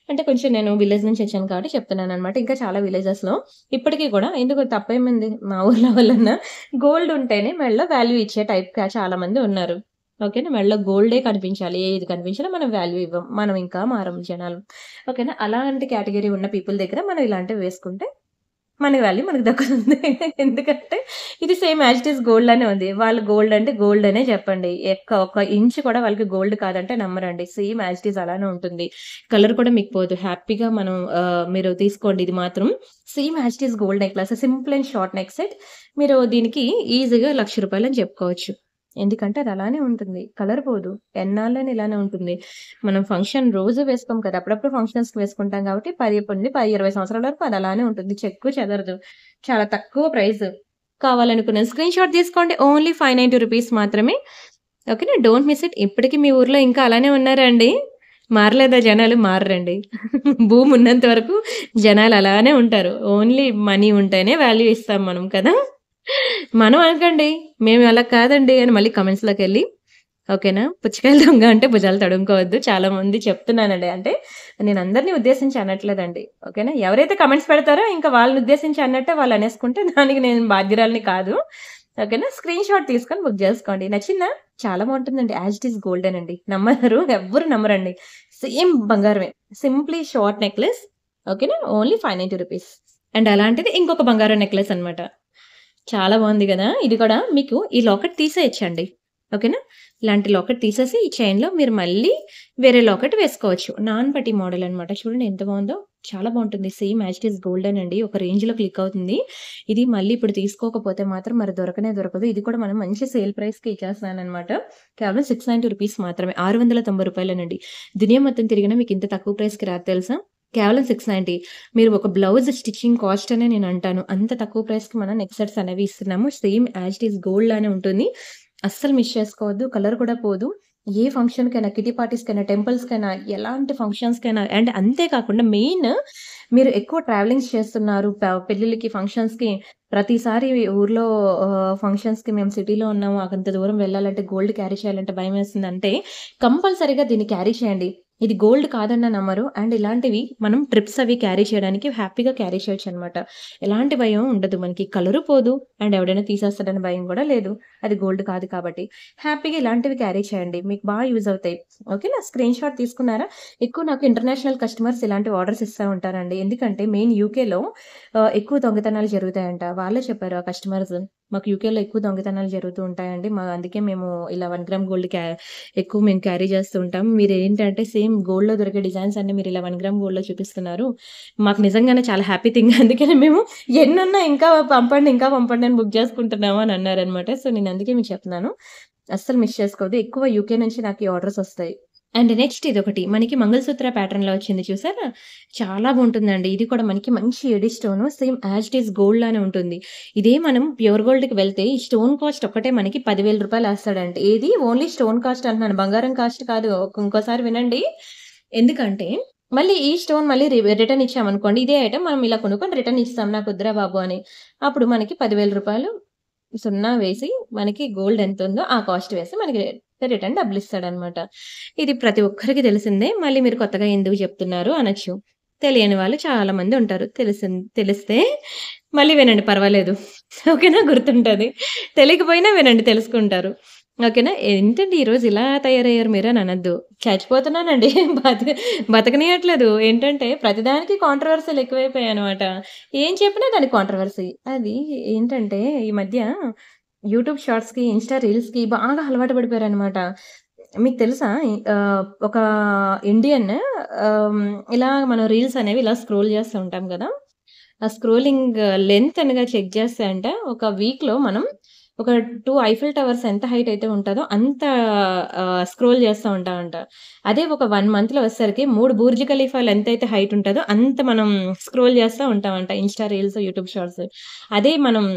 అంటే కొంచెం నేను విలేజ్ నుంచి వచ్చాను కాబట్టి చెప్తున్నాననమాట. ఇంకా చాలా విలేజెస్‌లో ఇప్పటికి కూడా ఎందుకు తప్పేముంది మా ఊర్లో వాళ్ళన్నా గోల్డ్ ఉంటేనే మెడలో వాల్యూ ఇచ్చే టైప్‌గా చాలా మంది ఉన్నారు. ఓకేనా. మెడలో గోల్డే కనిపించాలి. ఏది కనిపించినా మనం వాల్యూ ఇవ్వం. మనం ఇంకా మారం జనాలు. ఓకేనా. అలాంటి కేటగరీ ఉన్న పీపుల్ దగ్గర మనం ఇలాంటివి వేసుకుంటే మన వాల్యూ మనకు దక్కుతుంది. ఎందుకంటే ఇది same as it is gold లానే ఉంది. వాళ్ళు గోల్డ్ అంటే గోల్డ్ అనే చెప్పండి. ఒక ఇంచ్ కూడా వాళ్ళకి గోల్డ్ కాదంటే నమ్మరండి. సేమ్ యాజ్ ఇట్ ఈజ్ అలానే ఉంటుంది. కలర్ కూడా మీకు పోదు. హ్యాపీగా మీరు తీసుకోండి ఇది మాత్రం. Same as it is gold necklace. Simple and short neck set. మీరు దీనికి ఈజీగా రూ. 1,00,000 అని చెప్పుకోవచ్చు. ఎందుకంటే అది అలానే ఉంటుంది. కలర్ పోదు. ఎన్నాళ్ళని ఇలానే ఉంటుంది. మనం ఫంక్షన్ రోజు వేసుకోం కదా! అప్పుడప్పుడు ఫంక్షన్స్‌కి వేసుకుంటాం కాబట్టి 20 సంవత్సరాల వరకు అది అలానే ఉంటుంది. చెక్కు చెదరదు. చాలా తక్కువ ప్రైస్. కావాలనుకున్న స్క్రీన్ షాట్ తీసుకోండి. ఓన్లీ రూ. 590 మాత్రమే. ఓకేనా. Don't miss it. ఇప్పటికి మీ ఊర్లో ఇంకా అలానే ఉన్నారా అండి? మారలేదా జనాలు? మారరండి. భూమి ఉన్నంత వరకు జనాలు అలానే ఉంటారు. ఓన్లీ మనీ ఉంటేనే వాల్యూ ఇస్తాం మనం కదా! మనం అనకండి. మేము అలా కాదండి అని మళ్ళీ కామెంట్స్‌లోకెళ్ళి ఓకేనా. పుచ్చకాయలు దొంగ అంటే భుజాలు తడుముకోవద్దు. చాలా మంది చెప్తున్నానండి. అంటే నేను అందరిని ఉద్దేశించి అనట్లేదండి. ఓకేనా. ఎవరైతే కామెంట్స్ పెడతారో ఇంకా వాళ్ళని ఉద్దేశించి అన్నట్టే వాళ్ళు అనేసుకుంటే దానికి నేను బాధ్యురాలిని కాదు. ఓకేనా. స్క్రీన్ షాట్ తీసుకొని బుక్ చేసుకోండి. నచ్చిందా? చాలా బావుంటుందండి. యాజ్ ఇట్ ఈజ్ గోల్డెనండి. నమ్మరు. ఎవ్వరు నమ్మరండి. సేమ్ బంగారమే. Simply short necklace. ఓకేనా. ఓన్లీ రూ. 590 అండ్ అలాంటిది ఇంకొక బంగారం నెక్లెస్ అన్నమాట. చాలా బావుంది గదా! ఇది కూడా మీకు ఈ లాకెట్ తీసేయొచ్చండి. ఓకేనా? ఇలాంటి లాకెట్ తీసేసి ఈ చైన్‌లో మీరు మళ్ళీ వేరే లాకెట్ వేసుకోవచ్చు. నాన్ పట్టి మోడల్ అనమాట. చూడండి ఎంత బావుందో. చాలా బావుంటుంది. సేమ్ యాజ్ ఇట్ ఈజ్ గోల్డెనండి. ఒక రేంజ్‌లో క్లిక్ అవుతుంది. ఇది మళ్ళీ ఇప్పుడు తీసుకోకపోతే మాత్రం మరి దొరకనే దొరకదు. ఇది కూడా మనం మంచి సేల్ ప్రైస్‌కి ఇచ్చేస్తున్నాననమాట. కేవలం రూ. 690 మాత్రమే. రూ. 690 దునియా మొత్తం తిరిగినా మీకు ఇంత తక్కువ ప్రైస్‌కి రాదు తెలుసా? కేవలం 690. మీరు ఒక బ్లౌజ్ స్టిచ్చింగ్ కాస్ట్ అనే నేనంటాను. అంత తక్కువ ప్రైస్‌కి మనం నెక్ సెట్స్ అనేవి ఇస్తున్నాము. Same as it is gold లానే ఉంటుంది. అస్సలు మిస్ చేసుకోవద్దు. కలర్ కూడా పోదు. ఏ ఫంక్షన్‌కైనా, కిటీ పార్టీస్‌కైనా, టెంపుల్స్‌కైనా, ఎలాంటి ఫంక్షన్స్‌కైనా అండ్ అంతే కాకుండా మెయిన్ మీరు ఎక్కువ ట్రావెలింగ్స్ చేస్తున్నారు. పెళ్ళిళ్ళకి, ఫంక్షన్స్‌కి ప్రతిసారి ఊర్లో ఫంక్షన్స్‌కి మేము సిటీలో ఉన్నాము. అంత దూరం వెళ్ళాలంటే గోల్డ్ క్యారీ చేయాలంటే భయమేస్తుందంటే కంపల్సరీగా దీన్ని క్యారీ చేయండి. ఇది గోల్డ్ కాదన్నా నమ్మరు. అండ్ ఇలాంటివి మనం ట్రిప్స్ అవి క్యారీ చేయడానికి హ్యాపీగా క్యారీ చేయొచ్చనమాట. ఎలాంటి భయం ఉండదు మనకి. కలరు పోదు అండ్ ఎవడైనా తీసేస్తాడని భయం కూడా లేదు. అది గోల్డ్ కాదు కాబట్టి. హ్యాపీగా ఇలాంటివి క్యారీ చేయండి. మీకు బాగా యూజ్ అవుతాయి. ఓకేనా? స్క్రీన్ షాట్ తీసుకున్నారా? ఎక్కువ నాకు ఇంటర్నేషనల్ కస్టమర్స్ ఇలాంటి ఆర్డర్స్ ఇస్తా ఉంటారండి. ఎందుకంటే మెయిన్ యూకేలో ఎక్కువ దొంగతనాలు జరుగుతాయంట. వాళ్ళే చెప్పారు ఆ కస్టమర్స్. మాకు యూకేలో ఎక్కువ దొంగతనాలు జరుగుతూ ఉంటాయండి. అందుకే మేము ఇలా 1 గ్రామ్ గోల్డ్ ఎక్కువ మేము క్యారీ చేస్తూ ఉంటాం. మీరేంటంటే సేమ్ గోల్డ్‌లో దొరికే డిజైన్స్ అన్నీ మీరు ఇలా 1 గ్రామ్ గోల్డ్‌లో చూపిస్తున్నారు. మాకు నిజంగానే చాలా హ్యాపీ థింగ్. అందుకనే మేము ఎన్నున్నా ఇంకా పంపండి అని బుక్ చేసుకుంటున్నాము అని అన్నారనమాట. సో, నేను అందుకే మీకు చెప్తున్నాను. అస్సలు మిస్ చేసుకోవద్దు. ఎక్కువ యూకే నుంచి నాకు ఈ ఆర్డర్స్ వస్తాయి. అండ్ నెక్స్ట్ ఇదొకటి. మనకి మంగళసూత్ర ప్యాటర్న్‌లో వచ్చింది చూసారా? చాలా బావుంటుందండి. ఇది కూడా మనకి మంచి AD stone. Same as it is gold లానే ఉంటుంది. ఇదే మనం ప్యూర్ గోల్డ్‌కి వెళ్తే ఈ స్టోన్ కాస్ట్ ఒక్కటే మనకి రూ. 10,000 ఏస్తాడంట. ఏది ఓన్లీ స్టోన్ కాస్ట్ అంటున్నాను. బంగారం కాస్ట్ కాదు. ఇంకోసారి వినండి. ఎందుకంటే మళ్ళీ ఈ స్టోన్ మళ్ళీ రిటర్న్ ఇచ్చామనుకోండి. ఇదే ఐటెమ్ మనం ఇలా కొనుక్కొని రిటర్న్ ఇస్తాం. నాకొద్దురా బాబు అని. అప్పుడు మనకి రూ. 10,000 సున్నా వేసి మనకి గోల్డ్ ఎంతుందో ఆ కాస్ట్ వేసి మనకి రిటర్న్ డబ్బులిస్తాడనమాట. ఇది ప్రతి ఒక్కరికి తెలిసిందే. మళ్ళీ మీరు కొత్తగా ఎందుకు చెప్తున్నారు అనొచ్చు. తెలియని వాళ్ళు చాలా మంది ఉంటారు. తెలిస్తే మళ్ళీ వినండి పర్వాలేదు. ఓకేనా? గుర్తుంటది. తెలియకపోయినా వినండి తెలుసుకుంటారు. ఓకేనా? ఏంటండి ఈరోజు ఇలా తయారయ్యారు మీరు అని అనొద్దు. చచ్చిపోతున్నానండి. బతక బతకనియట్లేదు. ఏంటంటే ప్రతిదానికి కాంట్రోవర్సీలు ఎక్కువైపోయాయనమాట. ఏం చెప్పినా దానికి కాంట్రోవర్సీ. అది ఏంటంటే ఈ మధ్య యూట్యూబ్ షార్ట్స్‌కి, ఇన్‌స్టా రీల్స్‌కి బాగా అలవాటు పడిపోయారనమాట. మీకు తెలుసా? ఒక ఇండియన్ ఆహ్, ఇలా మనం రీల్స్ అనేవి ఇలా స్క్రోల్ చేస్తూ ఉంటాం గదా! ఆ స్క్రోలింగ్ లెంత్ అనగా చెక్ చేస్తే అంట ఒక వీక్‌లో మనం ఒక 2 ఐఫిల్ టవర్స్ ఎంత హైట్ అయితే ఉంటదో అంత స్క్రోల్ చేస్తా ఉంటామంట. అదే ఒక 1 మంత్‌లో వచ్చేసరికి 3 బుర్జ్ ఖలీఫాలు ఎంతైతే హైట్ ఉంటదో అంత మనం స్క్రోల్ చేస్తా ఉంటామంట. Insta reels, YouTube shorts. అదే మనం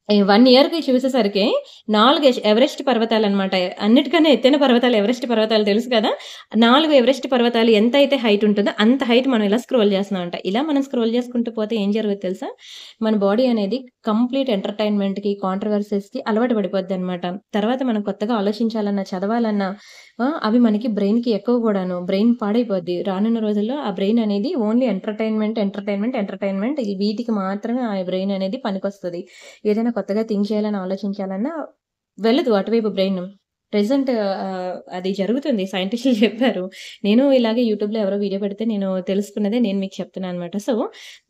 ఈ 1 ఇయర్‌కి చూసేసరికి 4 ఎవరెస్ట్ పర్వతాలనమాట. అన్నిటికన్నా ఎత్తైన పర్వతాలు ఎవరెస్ట్ పర్వతాలు తెలుసు కదా! 4 ఎవరెస్ట్ పర్వతాలు ఎంతైతే హైట్ ఉంటుందో అంత హైట్ మనం ఇలా స్క్రోల్ చేస్తున్నామంట. ఇలా మనం స్క్రోల్ చేసుకుంటూ పోతే ఏం జరుగుద్దో తెలుసా? మన బాడీ అనేది కంప్లీట్ ఎంటర్‌టైన్‌మెంట్‌కి, కాంట్రోవర్సీస్‌కి అలవాటు పడిపోద్దనమాట. తర్వాత మనం కొత్తగా ఆలోచించాలన్నా, చదవాలన్నా అవి మనకి బ్రెయిన్‌కి ఎక్కువ కూడాను. బ్రెయిన్ పాడైపోద్ది. రానున్న రోజుల్లో ఆ బ్రెయిన్ అనేది ఓన్లీ ఎంటర్‌టైన్‌మెంట్ వీటికి మాత్రమే ఆ బ్రెయిన్ అనేది పనికొస్తది. ఏదైనా కొత్తగా థింక్ చేయాలని ఆలోచించాలన్నా వెళ్ళదు అటువైపు బ్రెయిన్. ప్రెజెంట్ అది జరుగుతుంది. సైంటిస్టులు చెప్పారు. నేను ఇలాగే యూట్యూబ్‌లో ఎవరో వీడియో పెడితే నేను తెలుసుకున్నదే నేను మీకు చెప్తున్నాననమాట. సో,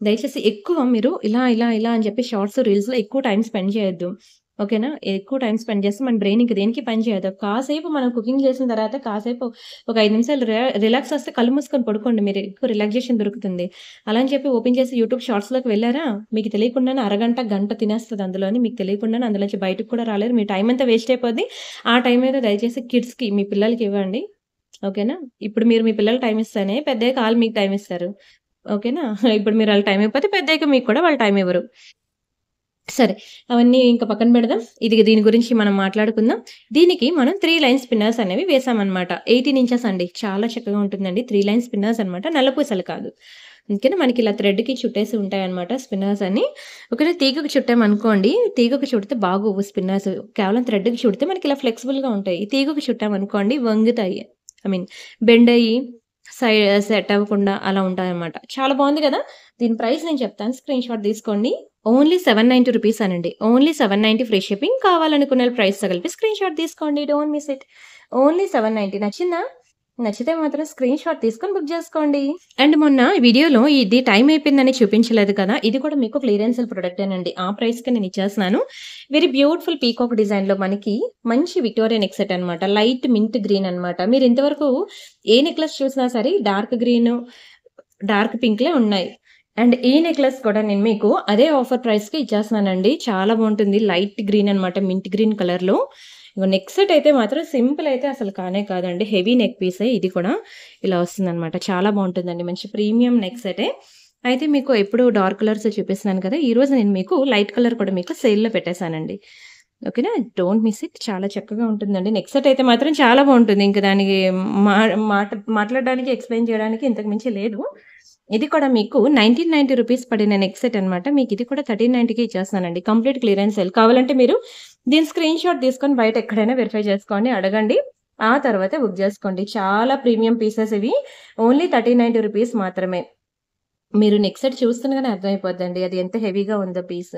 దయచేసి ఎక్కువ మీరు ఇలా అని చెప్పి షార్ట్స్, రీల్స్‌లో ఎక్కువ టైమ్ స్పెండ్ చేయొద్దు. ఓకేనా? ఎక్కువ టైమ్ స్పెండ్ చేస్తే మన బ్రెయిన్ ఇంక దేనికి పని చేయదు. కాసేపు మనం కుకింగ్ చేసిన తర్వాత కాసేపు ఒక 5 నిమిషాలు రిలాక్స్ వస్తే కళ్ళు మూసుకొని పడుకోండి. మీరు ఎక్కువ రిలాక్సేషన్ దొరుకుతుంది. అలా అని చెప్పి ఓపెన్ చేసి యూట్యూబ్ షార్ట్స్‌లోకి వెళ్లారా, మీకు తెలియకుండానే అరగంట, గంట తినేస్తది అందులోని. మీకు తెలియకుండానే అందులోంచి బయటకి కూడా రాలేరు. మీ టైమ్ అంతా వేస్ట్ అయిపోద్ది. ఆ టైం ఏదో దయచేసి కిడ్స్‌కి మీ పిల్లలకి ఇవ్వండి. ఓకేనా? ఇప్పుడు మీరు మీ పిల్లలకి టైమ్ ఇస్తేనే పెద్దయ్యాక ఆళ్ళు మీకు టైమ్ ఇస్తారు. ఓకేనా? ఇప్పుడు మీరు ఆళ్ళకి టైమ్ ఇవ్వకపోతే పెద్దయ్యాక మీకు కూడా వాళ్ళు టైమ్ ఇవ్వరు. సరే. అవన్నీ ఇంక పక్కన పెడదాం. దీని గురించి మనం మాట్లాడుకుందాం. దీనికి మనం 3 లైన్ స్పిన్నర్స్ అనేవి వేసామనమాట. 18 ఇంచెస్ అండి. చాలా చక్కగా ఉంటుందండి. 3 లైన్ స్పిన్నర్స్ అనమాట. నల్లపూసలు కాదు. ఓకేనా? మనకిలా థ్రెడ్‌కి చుట్టేసి ఉంటాయన్నమాట స్పిన్నర్స్ అన్ని. ఒకవేళ తీగకు చుట్టామనుకోండి, తీగకు చుడితే బాగోవు స్పిన్నర్స్. కేవలం థ్రెడ్‌కి చుడితే మనకిలా ఫ్లెక్సిబుల్‌గా ఉంటాయి. తీగకు చుట్టామనుకోండి వంగుతాయి. ఐ మీన్ బెండయ్యి సై సెట్ అవ్వకుండా అలా ఉంటాయన్నమాట. చాలా బావుంది గదా! దీని ప్రైస్ నేను చెప్తాను. స్క్రీన్‌షాట్ తీసుకోండి. ఓన్లీ రూ. 790 అనండి. Only 790 free shipping. కావాలనుకున్న ప్రైస్‌తో కలిపి స్క్రీన్‌షాట్ తీసుకోండి. Don't miss it. ఓన్లీ 790 నచ్చిందా? నచ్చితే మాత్రం స్క్రీన్ షాట్ తీసుకొని బుక్ చేసుకోండి. అండ్ మొన్న వీడియోలో ఇది టైం అయిపోయిందని చూపించలేదు కదా! ఇది కూడా మీకు క్లియరెన్స్ ప్రొడక్టేనండి. ఆ ప్రైస్‌కే నేను ఇచ్చేస్తున్నాను. వెరీ బ్యూటిఫుల్ పీకాక్ డిజైన్‌లో మనకి మంచి విక్టోరియా నెక్ సెట్ అనమాట. లైట్ మింట్ గ్రీన్ అనమాట. మీరు ఇంతవరకు ఏ నెక్లెస్ చూసినా సరే డార్క్ గ్రీను, డార్క్ పింక్‌లే ఉన్నాయి. అండ్ ఈ నెక్లెస్ కూడా నేను మీకు అదే ఆఫర్ ప్రైస్‌కి ఇచ్చేస్తున్నానండి. చాలా బావుంటుంది. లైట్ గ్రీన్ అనమాట. మింట్ గ్రీన్ కలర్‌లో. ఇగో నెక్ సెట్ అయితే మాత్రం సింపుల్ అయితే అసలు కానే కాదండి. హెవీ నెక్ పీసే ఇది కూడా. ఇలా వస్తుందనమాట. చాలా బావుంటుందండి. మంచి ప్రీమియం నెక్ సెటే. అయితే మీకు ఎప్పుడు డార్క్ కలర్స్ చూపిస్తున్నాను కదా! ఈరోజు నేను మీకు లైట్ కలర్ కూడా మీకు సేల్‌లో పెట్టేసానండి. ఓకేనా? Don't miss it. చాలా చక్కగా ఉంటుందండి. నెక్ సెట్ అయితే మాత్రం చాలా బావుంటుంది. ఇంక దానికి మా మాట మాట్లాడడానికి, ఎక్స్‌ప్లెయిన్ చేయడానికి ఇంతకు మించి లేదు. ఇది కూడా మీకు రూ. 1990 పడిన నెక్ సెట్ అనమాట. మీకిది కూడా 1390కే ఇచ్చేస్తానండి. Complete clearance sale. కావాలంటే మీరు దీని స్క్రీన్ షాట్ తీసుకొని బయట ఎక్కడైనా వెరిఫై చేసుకోండి. అడగండి. ఆ తర్వాతే బుక్ జేసుకోండి. చాలా ప్రీమియం పీసెస్ ఇవి. ఓన్లీ రూ. 1390 మాత్రమే. మీరు నెక్ సెట్ చూస్తుండగానే అర్థమైపోద్దండి. అది ఎంత హెవీగా ఉందో పీస్.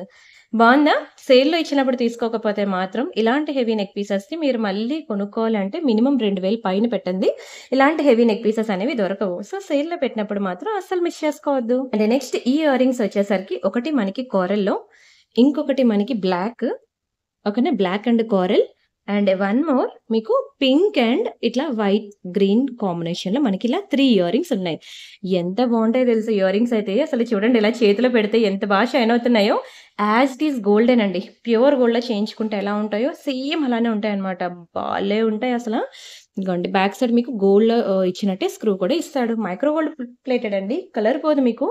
బావుందా? సేల్‌లో ఇచ్చినప్పుడు తీసుకోకపోతే మాత్రం ఇలాంటి హెవీ నెక్ పీసెస్‌ని మీరు మళ్ళీ కొనుక్కోవాలంటే మినిమమ్ 2000 పైన పెట్టండి. ఇలాంటి హెవీ నెక్ పీసెస్ అనేవి దొరకవు. సో, సేల్‌లో పెట్టినప్పుడు మాత్రం అస్సలు మిస్ చేసుకోవద్దు. అండ్ నెక్స్ట్ ఈ ఇయర్ రింగ్స్ వచ్చేసరికి ఒకటి మనకి కోరల్‌లో, ఇంకొకటి మనకి బ్లాక్. ఓకేనా? Black and coral and one more మీకు పింక్ అండ్ ఇట్లా వైట్, గ్రీన్ కాంబినేషన్‌లో మనకిలా 3 ఇయర్ రింగ్స్ ఉన్నాయి. ఎంత బావుంటాయో తెలుసా ఇయర్ రింగ్స్ అయితే అసలు చూడండి ఇలా చేతిలో పెడితే ఎంత బా షైన్ అవుతున్నాయో. యాజ్ ఇట్ ఈజ్ గోల్డేనండి. ప్యూర్ గోల్డ్‌లో చేయించుకుంటే ఎలా ఉంటాయో సేమ్ అలానే ఉంటాయన్నమాట. భలే ఉంటాయి అసల. ఇదిగోండి బ్యాక్ సైడ్ మీకు గోల్డ్‌లో ఇచ్చినట్టే స్క్రూ కూడా ఇస్తాడు. మైక్రో గోల్డ్ ప్లేటెడ్ అండి. కలర్ పోదు మీకు.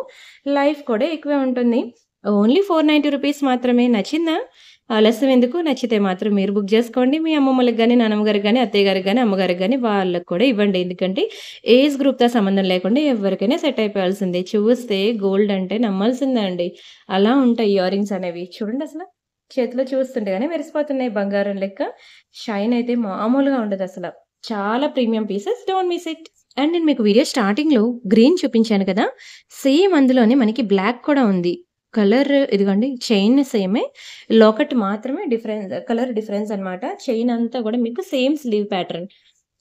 లైఫ్ కూడా ఎక్కువే ఉంటుంది. ఓన్లీ రూ. 490 మాత్రమే. నచ్చిందా? ఆలస్యం ఎందుకు? నచ్చితే మాత్రం మీరు బుక్ జేసుకోండి. మీ అమ్మమ్మలకి గాని, నానమ్మ గారికి గాని, అత్తయ్య గారికి గాని, అమ్మగారికి గాని వాళ్ళకి కూడా ఇవ్వండి. ఎందుకంటే ఏజ్ గ్రూప్‌తో సంబంధం లేకుండా ఎవరికైనా సెట్ అయిపోవాల్సిందే. చూస్తే గోల్డ్ అంటే నమ్మాల్సిందే అండి. అలా ఉంటాయి ఇయర్ రింగ్స్ అనేవి. చూడండసల. చేతిలో చూస్తుంటేగానే మెరిసిపోతున్నాయి బంగారం లెక్క. షైన్ అయితే మామూలుగా ఉండదసల. చాలా premium pieces. Don't miss it. And నేను మీకు వీడియో స్టార్టింగ్‌లో గ్రీన్ చూపించాను కదా! సేమ్ అందులోనే మనకి బ్లాక్ కూడా ఉంది. కలర్ ఇదిగోండి చైన్ సేమే. లాకెట్ మాత్రమే కలర్ డిఫరెన్స్ అన్నమాట. చైన్ అంతా గూడా మీకు సేమ్ స్లీవ్ ప్యాటర్న్.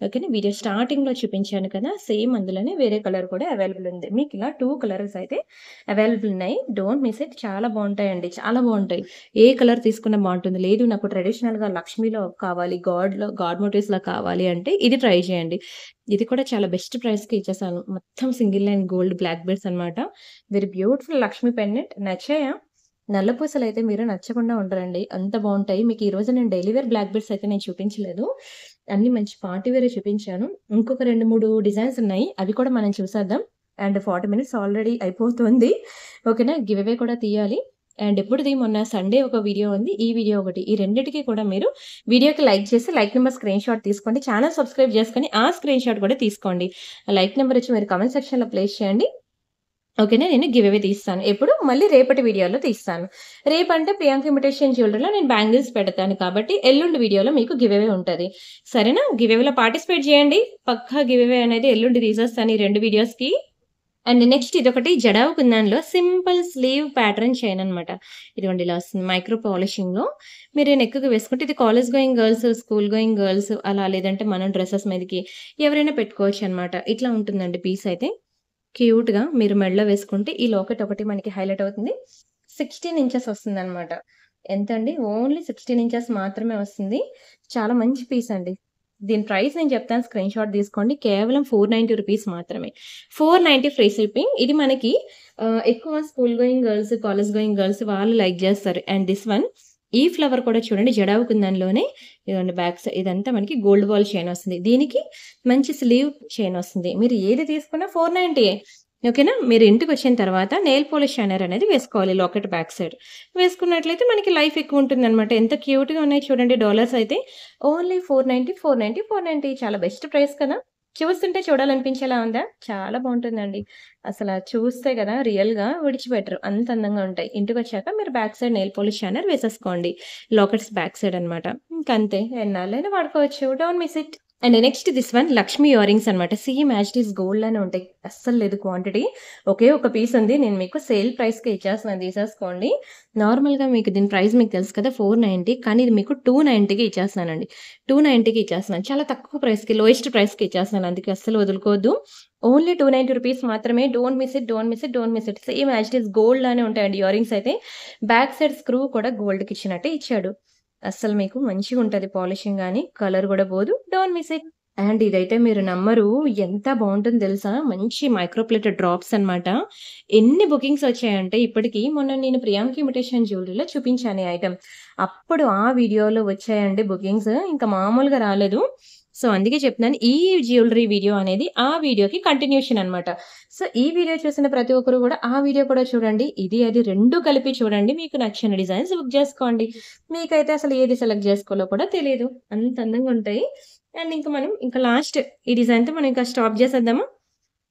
ఓకేనా. వీడియో స్టార్టింగ్‌లో చూపించాను కదా! సేమ్ అందులోనే వేరే కలర్ కూడా అవైలబుల్ ఉంది. మీకిలా 2 కలర్స్ అయితే అవైలబుల్ ఉన్నాయి. Don't miss it. చాలా బావుంటాయండి. చాలా బావుంటాయి. ఏ కలర్ తీసుకున్నా బావుంటుంది. లేదు నాకు ట్రెడిషనల్‌గా లక్ష్మీలో కావాలి, గాడ్ మోటివ్స్‌లో కావాలి అంటే ఇది ట్రై చేయండి. ఇది కూడా చాలా బెస్ట్ ప్రైస్‌కి ఇచ్చేసాను. మొత్తం single line gold black beads అన్నమాట. Very beautiful Lakshmi pendant. నచ్చాయా? నల్ల పూసలైతే మీరు నచ్చకుండా ఉండరండి. అంత బావుంటాయి. మీకు ఈరోజు నేను డైలీ వేర్ బ్లాక్ బీడ్స్ అయితే నేను చూపించలేదు. అన్నీ మంచి పార్టీ వేరే చూపించాను. ఇంకొక 2, 3 డిజైన్స్ ఉన్నాయి. అవి కూడా మనం చూసేద్దాం. అండ్ 40 మినిట్స్ ఆల్రెడీ అయిపోతుంది. ఓకేనా. గివ్ అవే కూడా తీయాలి. అండ్ ఎప్పుడుది మొన్న సండే ఒక వీడియో ఉంది. ఈ వీడియో ఒకటి. ఈ రెండిటికి కూడా మీరు వీడియోకి లైక్ చేసి లైక్ నంబర్ స్క్రీన్ షాట్ తీసుకోండి. ఛానెల్ సబ్స్క్రైబ్ చేసుకొని ఆ స్క్రీన్ షాట్ కూడా తీసుకోండి. ఆ లైక్ నంబర్ వచ్చి మీరు కామెంట్ సెక్షన్‌లో ప్లేస్ చేయండి. ఓకేనా. నేను గివ్ అవే తీస్తాను. ఎప్పుడు? మళ్ళీ రేపటి వీడియోలో తీస్తాను. రేపంటే ప్రియాంక ఇమిటేషన్ జ్యువెలరీలో నేను బ్యాంగిల్స్ పెడతాను కాబట్టి ఎల్లుండి వీడియోలో మీకు గివ్ అవే ఉంటది. సరేనా? గివ్ అవేలో పార్టిసిపేట్ చేయండి. పక్కా గివ్ అవే అనేది ఎల్లుండి తీసేస్తాను ఈ 2 వీడియోస్‌కి. అండ్ నెక్స్ట్ ఇదొకటి jadau కుందన్‌లో simple slew pattern chain అనమాట. ఇదిగోండి ఇలా వస్తుంది మైక్రో పాలిషింగ్‌లో. మీరు నెక్‌కి వేసుకుంటే ఇది college going girls, school going girls అలా లేదంటే మనం డ్రెసెస్ మీదకి ఎవరైనా పెట్టుకోవచ్చనమాట. ఇట్లా ఉంటుందండి పీస్ అయితే. క్యూట్‌గా మీరు మెడలో వేసుకుంటే ఈ లాకెట్ ఒకటి మనకి హైలైట్ అవుతుంది. 16 ఇంచెస్ వస్తుందనమాట. ఎంతండి? ఓన్లీ 16 ఇంచెస్ మాత్రమే వస్తుంది. చాలా మంచి పీస్ అండి. దీని ప్రైస్ నేను చెప్తాను స్క్రీన్ షాట్ తీసుకోండి. కేవలం రూ. 490 మాత్రమే. 490 ఫ్రీ షిప్పింగ్. ఇది మనకి ఎక్కువ school going girls, college going girls వాళ్ళు లైక్ చేస్తారు. అండ్ దిస్ వన్ ఈ ఫ్లవర్ కూడా చూడండి జడావు కుందన్‌లోనే ఇదిగోండి బ్యాక్ సైడ్ ఇదంతా మనకి గోల్డ్ బాల్ చైన్ వస్తుంది. దీనికి మంచి స్లీవ్ చైన్ వస్తుంది. మీరు ఏది తీసుకున్నా 490 ఓకేనా. మీరు ఇంటికొచ్చిన తర్వాత నెయిల్ పాలిష్ షైనర్ అనేది వేసుకోవాలి లాకెట్ బ్యాక్ సైడ్. వేసుకున్నట్లయితే మనకి లైఫ్ ఎక్కువ ఉంటుందనమాట. ఎంత క్యూట్‌గా ఉన్నాయి చూడండి డాలర్స్ అయితే. ఓన్లీ 490, 490, 490 చాలా బెస్ట్ ప్రైస్ కదా! చూస్తుంటే చూడాలనిపించేలా ఉందా? చాలా బావుంటుందండి. అసల చూస్తే గదా రియల్‌గా విడిచిపెట్టరు. అంత అందంగా ఉంటాయి. ఇంటికొచ్చాక మీరు back side nail polish shiner వేసేసుకోండి. లాకెట్స్ బ్యాక్ సైడ్ అనమాట. ఇంకంతే ఎన్నాళ్ళైనా వాడుకోవచ్చు. Don't miss it. And next this one Lakshmi earrings అనమాట. Same as it is gold లానే ఉంటాయి. అస్సలు లేదు క్వాంటిటీ. ఒకే ఒక పీస్ ఉంది. నేను మీకు సేల్ ప్రైస్‌కే ఇచ్చేస్తున్నాను తీసేసుకోండి. నార్మల్‌గా మీకు దీని ప్రైస్ మీకు తెలుసు కదా! 490 కానీ ఇది మీకు 290కి ఇచ్చేస్తున్నానండి. 290కి ఇచ్చేస్తున్నాను. చాలా తక్కువ ప్రైస్‌కి లోయెస్ట్ ప్రైస్‌కి ఇచ్చేస్తున్నాను. అందుకే అస్సలు వదులుకోవద్దు. ఓన్లీ 290 రూపీస్ మాత్రమే. Don't miss it, don't miss it, don't miss it. Same as it is gold లానే ఉంటాయండి ఇయర్ రింగ్స్ అయితే. బ్యాక్ సైడ్ స్క్రూ కూడా గోల్డ్‌కి ఇచ్చినట్టే ఇచ్చాడు. అస్సలు మీకు మంచిగుంటది పాలిషింగ్ గాని, కలర్ గూడా పోదు. Don't miss it. అండ్ ఇదైతే మీరు నమ్మరు. ఎంత బావుంటుందో తెలుసా? మంచి మైక్రో ప్లేటెడ్ డ్రాప్స్ అన్నమాట. ఎన్ని బుకింగ్స్ వచ్చాయంటే ఇప్పటికి మొన్న నేను ప్రియాంక ఇమిటేషన్ జ్యువెల్లరీలో చూపించాను ఈ ఐటెమ్. అప్పుడు ఆ వీడియోలో వచ్చాయండి బుకింగ్స్. ఇంకా మామూలుగా రాలేదు. సో, అందుకే చెప్తున్నాను. ఈ జ్యువెల్లరీ వీడియో అనేది ఆ వీడియోకి కంటిన్యూషన్ అన్నమాట. సో, ఈ వీడియో చూసిన ప్రతి ఒక్కరు కూడా ఆ వీడియో కూడా చూడండి. ఇది అది 2 కలిపి చూడండి. మీకు నచ్చిన డిజైన్స్ బుక్ చేసుకోండి. మీకైతే అసలు ఏది సెలెక్ట్ చేసుకోవాలో కూడా తెలీదు. అంత అందంగా ఉంటాయి. అండ్ ఇంక మనం ఇంకా లాస్ట్ ఈ డిజైన్‌తో మనం ఇంకా స్టాప్ చేసేద్దామా?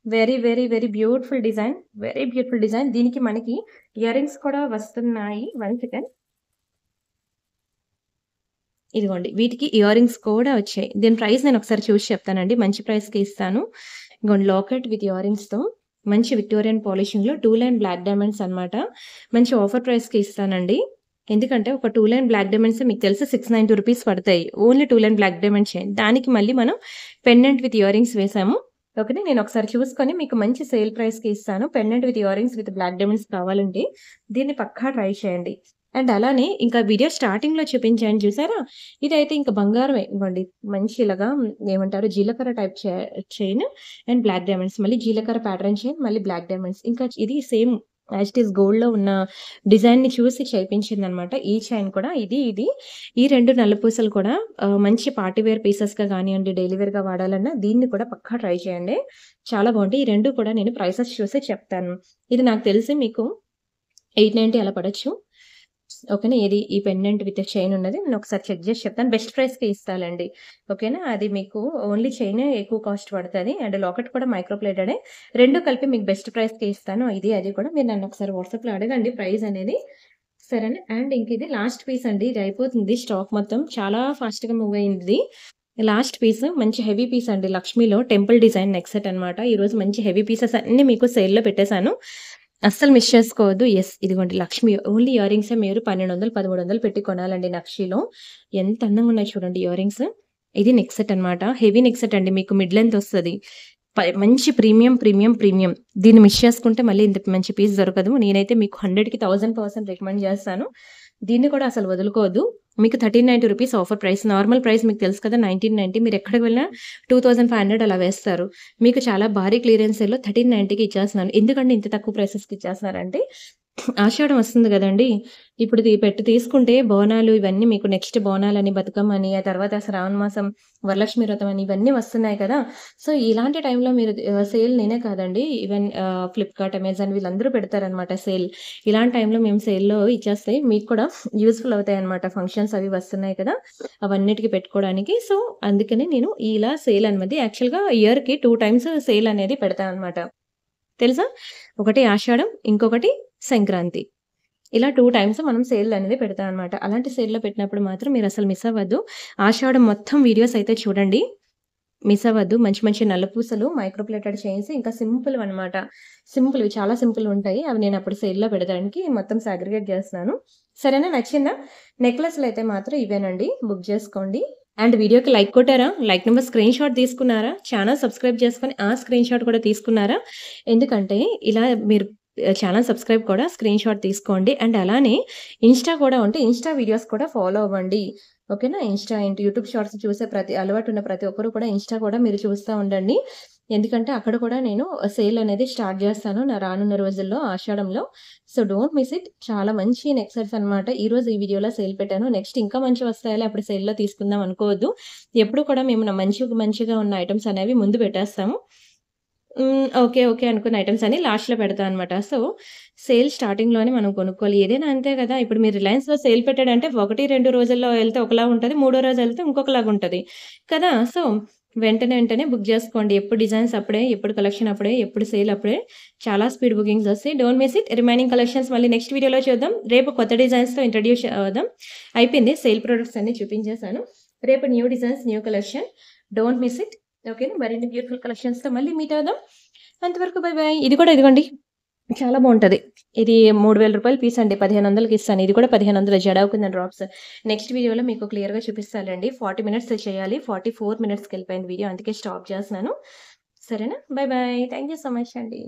Very, very, very beautiful design. Very beautiful design. దీనికి మనకి ఇయర్ రింగ్స్ కూడా వస్తున్నాయి. One second. ఇదిగోండి. వీటికి ఇయర్ రింగ్స్ కూడా వచ్చాయి. దీని ప్రైస్ నేను ఒకసారి చూసి చెప్తానండి. మంచి ప్రైస్‌కి ఇస్తాను. ఇదిగోండి లాకెట్ విత్ ఇయర్ రింగ్స్‌తో మంచి విక్టోరియన్ పాలిషింగ్‌లో 2 లైన్ బ్లాక్ డైమండ్స్ అన్నమాట. మంచి ఆఫర్ ప్రైస్‌కి ఇస్తానండి. ఎందుకంటే ఒక 2 లైన్ బ్లాక్ డైమండ్స్ మీకు తెలిసి 690 రూపీస్ పడతాయి. Only 2 line black diamond chain. దానికి మళ్ళీ మనం పెండెంట్ విత్ ఇయర్ రింగ్స్ వేసాము. ఓకేనా. నేను ఒకసారి చూసుకొని మీకు మంచి సేల్ ప్రైస్‌కి ఇస్తాను. Pendant with ear rings with black diamonds కావాలంటే దీన్ని పక్కా ట్రై చేయండి. అండ్ అలానే ఇంకా వీడియో స్టార్టింగ్‌లో చూపించాను చూసారా? ఇదైతే ఇంక బంగారమే. ఇవ్వండి మంచి ఇలాగా ఏమంటారు జీలకర్ర type chain and black diamonds. మళ్ళీ జీలకర్ర ప్యాటర్న్ చైన్, మళ్ళీ బ్లాక్ డైమండ్స్. ఇంకా ఇది సేమ్ యాజ్ ఇట్ ఈస్ గోల్డ్‌లో ఉన్న డిజైన్‌ని చూసి చేపించిందనమాట. ఈ చైన్ కూడా ఇది. ఈ 2 నల్లపూసలు కూడా మంచి పార్టీ వేర్ పీసెస్‌గా గానియండి, డైలీ వేర్‌గా వాడాలన్నా దీన్ని కూడా పక్కా ట్రై చేయండి. చాలా బావుంటాయి. ఈ 2 కూడా నేను ప్రైసెస్ చూసి చెప్తాను. ఇది నాకు తెలిసి మీకు 890 అలా పడొచ్చు. ఓకేనా. ఏది ఈ పెండెంట్ విత్ చైన్ ఉన్నది. నేను ఒకసారి చెక్ చేసి చెప్తాను. బెస్ట్ ప్రైస్‌కే ఇస్తాలెండి. ఓకేనా. అది మీకు ఓన్లీ చైనే ఎక్కువ కాస్ట్ పడతది. అండ్ లాకెట్ కూడా మైక్రో ప్లేటెడే. 2 కలిపి మీకు బెస్ట్ ప్రైస్‌కే ఇస్తాను. ఇది అది కూడా మీరు నన్ను ఒకసారి వాట్సాప్‌లో అడగండి ప్రైస్ అనేది. సరేనా. అండ్ ఇంక ఇది లాస్ట్ పీస్ అండి. ఇది అయిపోతుంది స్టాక్ మొత్తం. చాలా ఫాస్ట్‌గా మూవ్ అయింది. లాస్ట్ పీస్ మంచి హెవీ పీస్ అండి. లక్ష్మీలో టెంపుల్ డిజైన్ నెక్ సెట్ అన్నమాట. ఈరోజు మంచి హెవీ పీసెస్ అన్నీ మీకు సేల్‌లో పెట్టేసాను. అస్సలు మిస్ చేసుకోవద్దు. యెస్. ఇదిగోండి లక్ష్మి ఓన్లీ ఇయర్ రింగ్సే మీరు 1200, 1300 పెట్టి కొనాలండి నక్షిలో. ఎంత అందంగా ఉన్నాయి చూడండి ఇయర్ రింగ్స్. ఇది నెక్ సెట్ అన్నమాట. హెవీ నెక్ సెట్ అండి. మీకు మిడ్ లెంత్ వస్తది. మంచి ప్రీమియం. దీన్ని మిస్ చేసుకుంటే మళ్ళీ ఇంత మంచి పీస్ దొరకదు. నేనైతే మీకు 100కి 1000% రికమెండ్ చేస్తాను. దీన్ని కూడా అసలు వదులుకోవద్దు. మీకు 1390 rupees offer price. Normal price మీకు తెలుసు కదా! 1990 మీరు ఎక్కడికి వెళ్ళినా 2500 అలా వేస్తారు. మీకు చాలా భారీ క్లియరెన్స్ సేల్‌లో 1390కి ఇచ్చేస్తున్నాను. ఎందుకండి ఇంత తక్కువ ప్రైసెస్‌కి ఇచ్చేస్తున్నానంటే ఆషాఢం వస్తుంది గదండీ! ఇప్పుడు తీసుకుంటే బోనాలు ఇవన్నీ మీకు నెక్స్ట్ బోనాలని, బతుకమ్మని, ఆ తర్వాత శ్రావణ మాసం, వరలక్ష్మి వ్రతం అని ఇవన్నీ వస్తున్నాయి కదా! సో, ఇలాంటి టైంలో మీరు సేల్ నేనే కాదండి. ఈవెన్ ఫ్లిప్‌కార్ట్, అమెజాన్ వీళ్ళందరూ పెడతారనమాట సేల్. ఇలాంటి టైంలో మేము సేల్‌లో ఇచ్చేస్తే మీకు కూడా యూజ్‌ఫుల్ అవుతాయన్నమాట. ఫంక్షన్స్ అవి వస్తున్నాయి కదా! అవన్నిటికి పెట్టుకోవడానికి. సో, అందుకని నేను ఇలా సేల్ అనేది యాక్చువల్‌గా ఇయర్‌కి 2 టైమ్స్ సేల్ అనేది పెడతా అనమాట. తెలుసా? ఒకటి ఆషాఢం, ఇంకొకటి సంక్రాంతి. ఇలా 2 టైమ్స్ మనం సేల్ అనేది పెడతాం అనమాట. అలాంటి సేల్‌లో పెట్టినప్పుడు మాత్రం మీరసలు మిస్ అవ్వద్దు. ఆషాఢం మొత్తం వీడియోస్ అయితే చూడండి. మిస్ అవ్వద్దు. మంచి మంచి నల్లపూసలు, మైక్రో ప్లేటెడ్ చైన్స్ ఇంకా సింపుల్‌వనమాట. సింపుల్‌వి చాలా సింపుల్‌వుంటాయి. అవి నేనప్పుడు సేల్‌లో పెడడానికి మొత్తం సాగ్రిగేట్ జేస్తున్నాను. సరేనా? నచ్చిందా? నెక్లెస్‌లయితే మాత్రం ఇవేనండి. బుక్ జేసుకోండి. అండ్ వీడియోకి లైక్ కొట్టారా? లైక్ నంబర్ స్క్రీన్‌షాట్ తీసుకున్నారా? ఛానెల్ సబ్స్క్రైబ్ చేసుకొని ఆ స్క్రీన్‌షాట్ కూడా తీసుకున్నారా? ఎందుకంటే ఇలా మీరు ఛానెల్ సబ్స్క్రైబ్ కూడా స్క్రీన్‌షాట్ తీసుకోండి. అండ్ అలానే ఇన్‌స్టా కూడా ఉంటే ఇన్‌స్టా వీడియోస్ కూడా ఫాలో అవ్వండి. ఓకేనా. ఇన్‌స్టా ఏంటి యూట్యూబ్ షార్ట్స్ చూసే అలవాటున్న ప్రతి ఒక్కరు కూడా ఇన్‌స్టా కూడా మీరు చూస్తా ఉండండి. ఎందుకంటే అక్కడ కూడా నేను సేల్ అనేది స్టార్ట్ జేస్తాను రానున్న రోజుల్లో ఆషాఢంలో. So, don't miss it. చాలా మంచి నెక్ సెట్స్ అనమాట. ఈరోజు ఈ వీడియోలో సేల్ పెట్టాను. నెక్స్ట్ ఇంకా మంచివి వస్తాయిలే అప్పుడు సేల్‌లో తీసుకుందాం అనుకోవద్దు. ఎప్పుడు కూడా మేము మంచిగా ఉన్న ఐటెమ్స్ అనేవి ముందు పెట్టేస్తాము. ఓకే అనుకున్న ఐటెమ్స్ అన్ని లాస్ట్‌లో పెడతా అనమాట. సో, సేల్ స్టార్టింగ్‌లోనే మనం కొనుక్కోవాలి. ఏదైనా అంతే గదా! ఇప్పుడు మీరు రిలయన్స్‌లో సేల్ పెట్టాడంటే 1, 2 రోజుల్లో ఎళ్తే ఒకలాగా ఉంటది. మూడో రోజు ఎళ్తే ఇంకొకలాగా ఉంటది. కదా! సో, వెంటనే బుక్ జేసుకోండి. ఎప్పుడు డిజైన్స్ అప్పుడే, ఎప్పుడు కలెక్షన్ అప్పుడే, ఎప్పుడు సేల్ అప్పుడే. చాలా స్పీడ్ బుకింగ్స్ ఒస్తాయి. Don't miss it. Remaining collections మళ్ళీ నెక్స్ట్ వీడియోలో చూద్దాం. రేపు కొత్త డిజైన్స్‌తో ఇంట్రొడ్యూస్ అవుదాం. అయిపోయింది. సేల్ ప్రొడక్ట్స్ అన్నీ చూపించేసాను. రేపు new designs, new collection. Don't miss it. ఓకేనా? మరిన్ని బ్యూటిఫుల్ కలెక్షన్స్‌తో మళ్ళీ మీట్ అవుదాం. అంతవరకు బై బై. ఇది కూడా ఇదిగోండి చాలా బావుంటది. ఇది రూ. 3000 పీస్ అండి. 1500కి ఇస్తాను. ఇది కూడా 1500 జడావు కింద డ్రాప్స్. నెక్స్ట్ వీడియోలో మీకు క్లియర్‌గా చూపిస్తానండి. 40 మినిట్స్ చేయాలి. 44 మినిట్స్‌కెళ్ళిపోయింది వీడియో. అందుకే స్టాప్ చేస్తున్నాను. సరేనా? By by. Thank you so much అండి.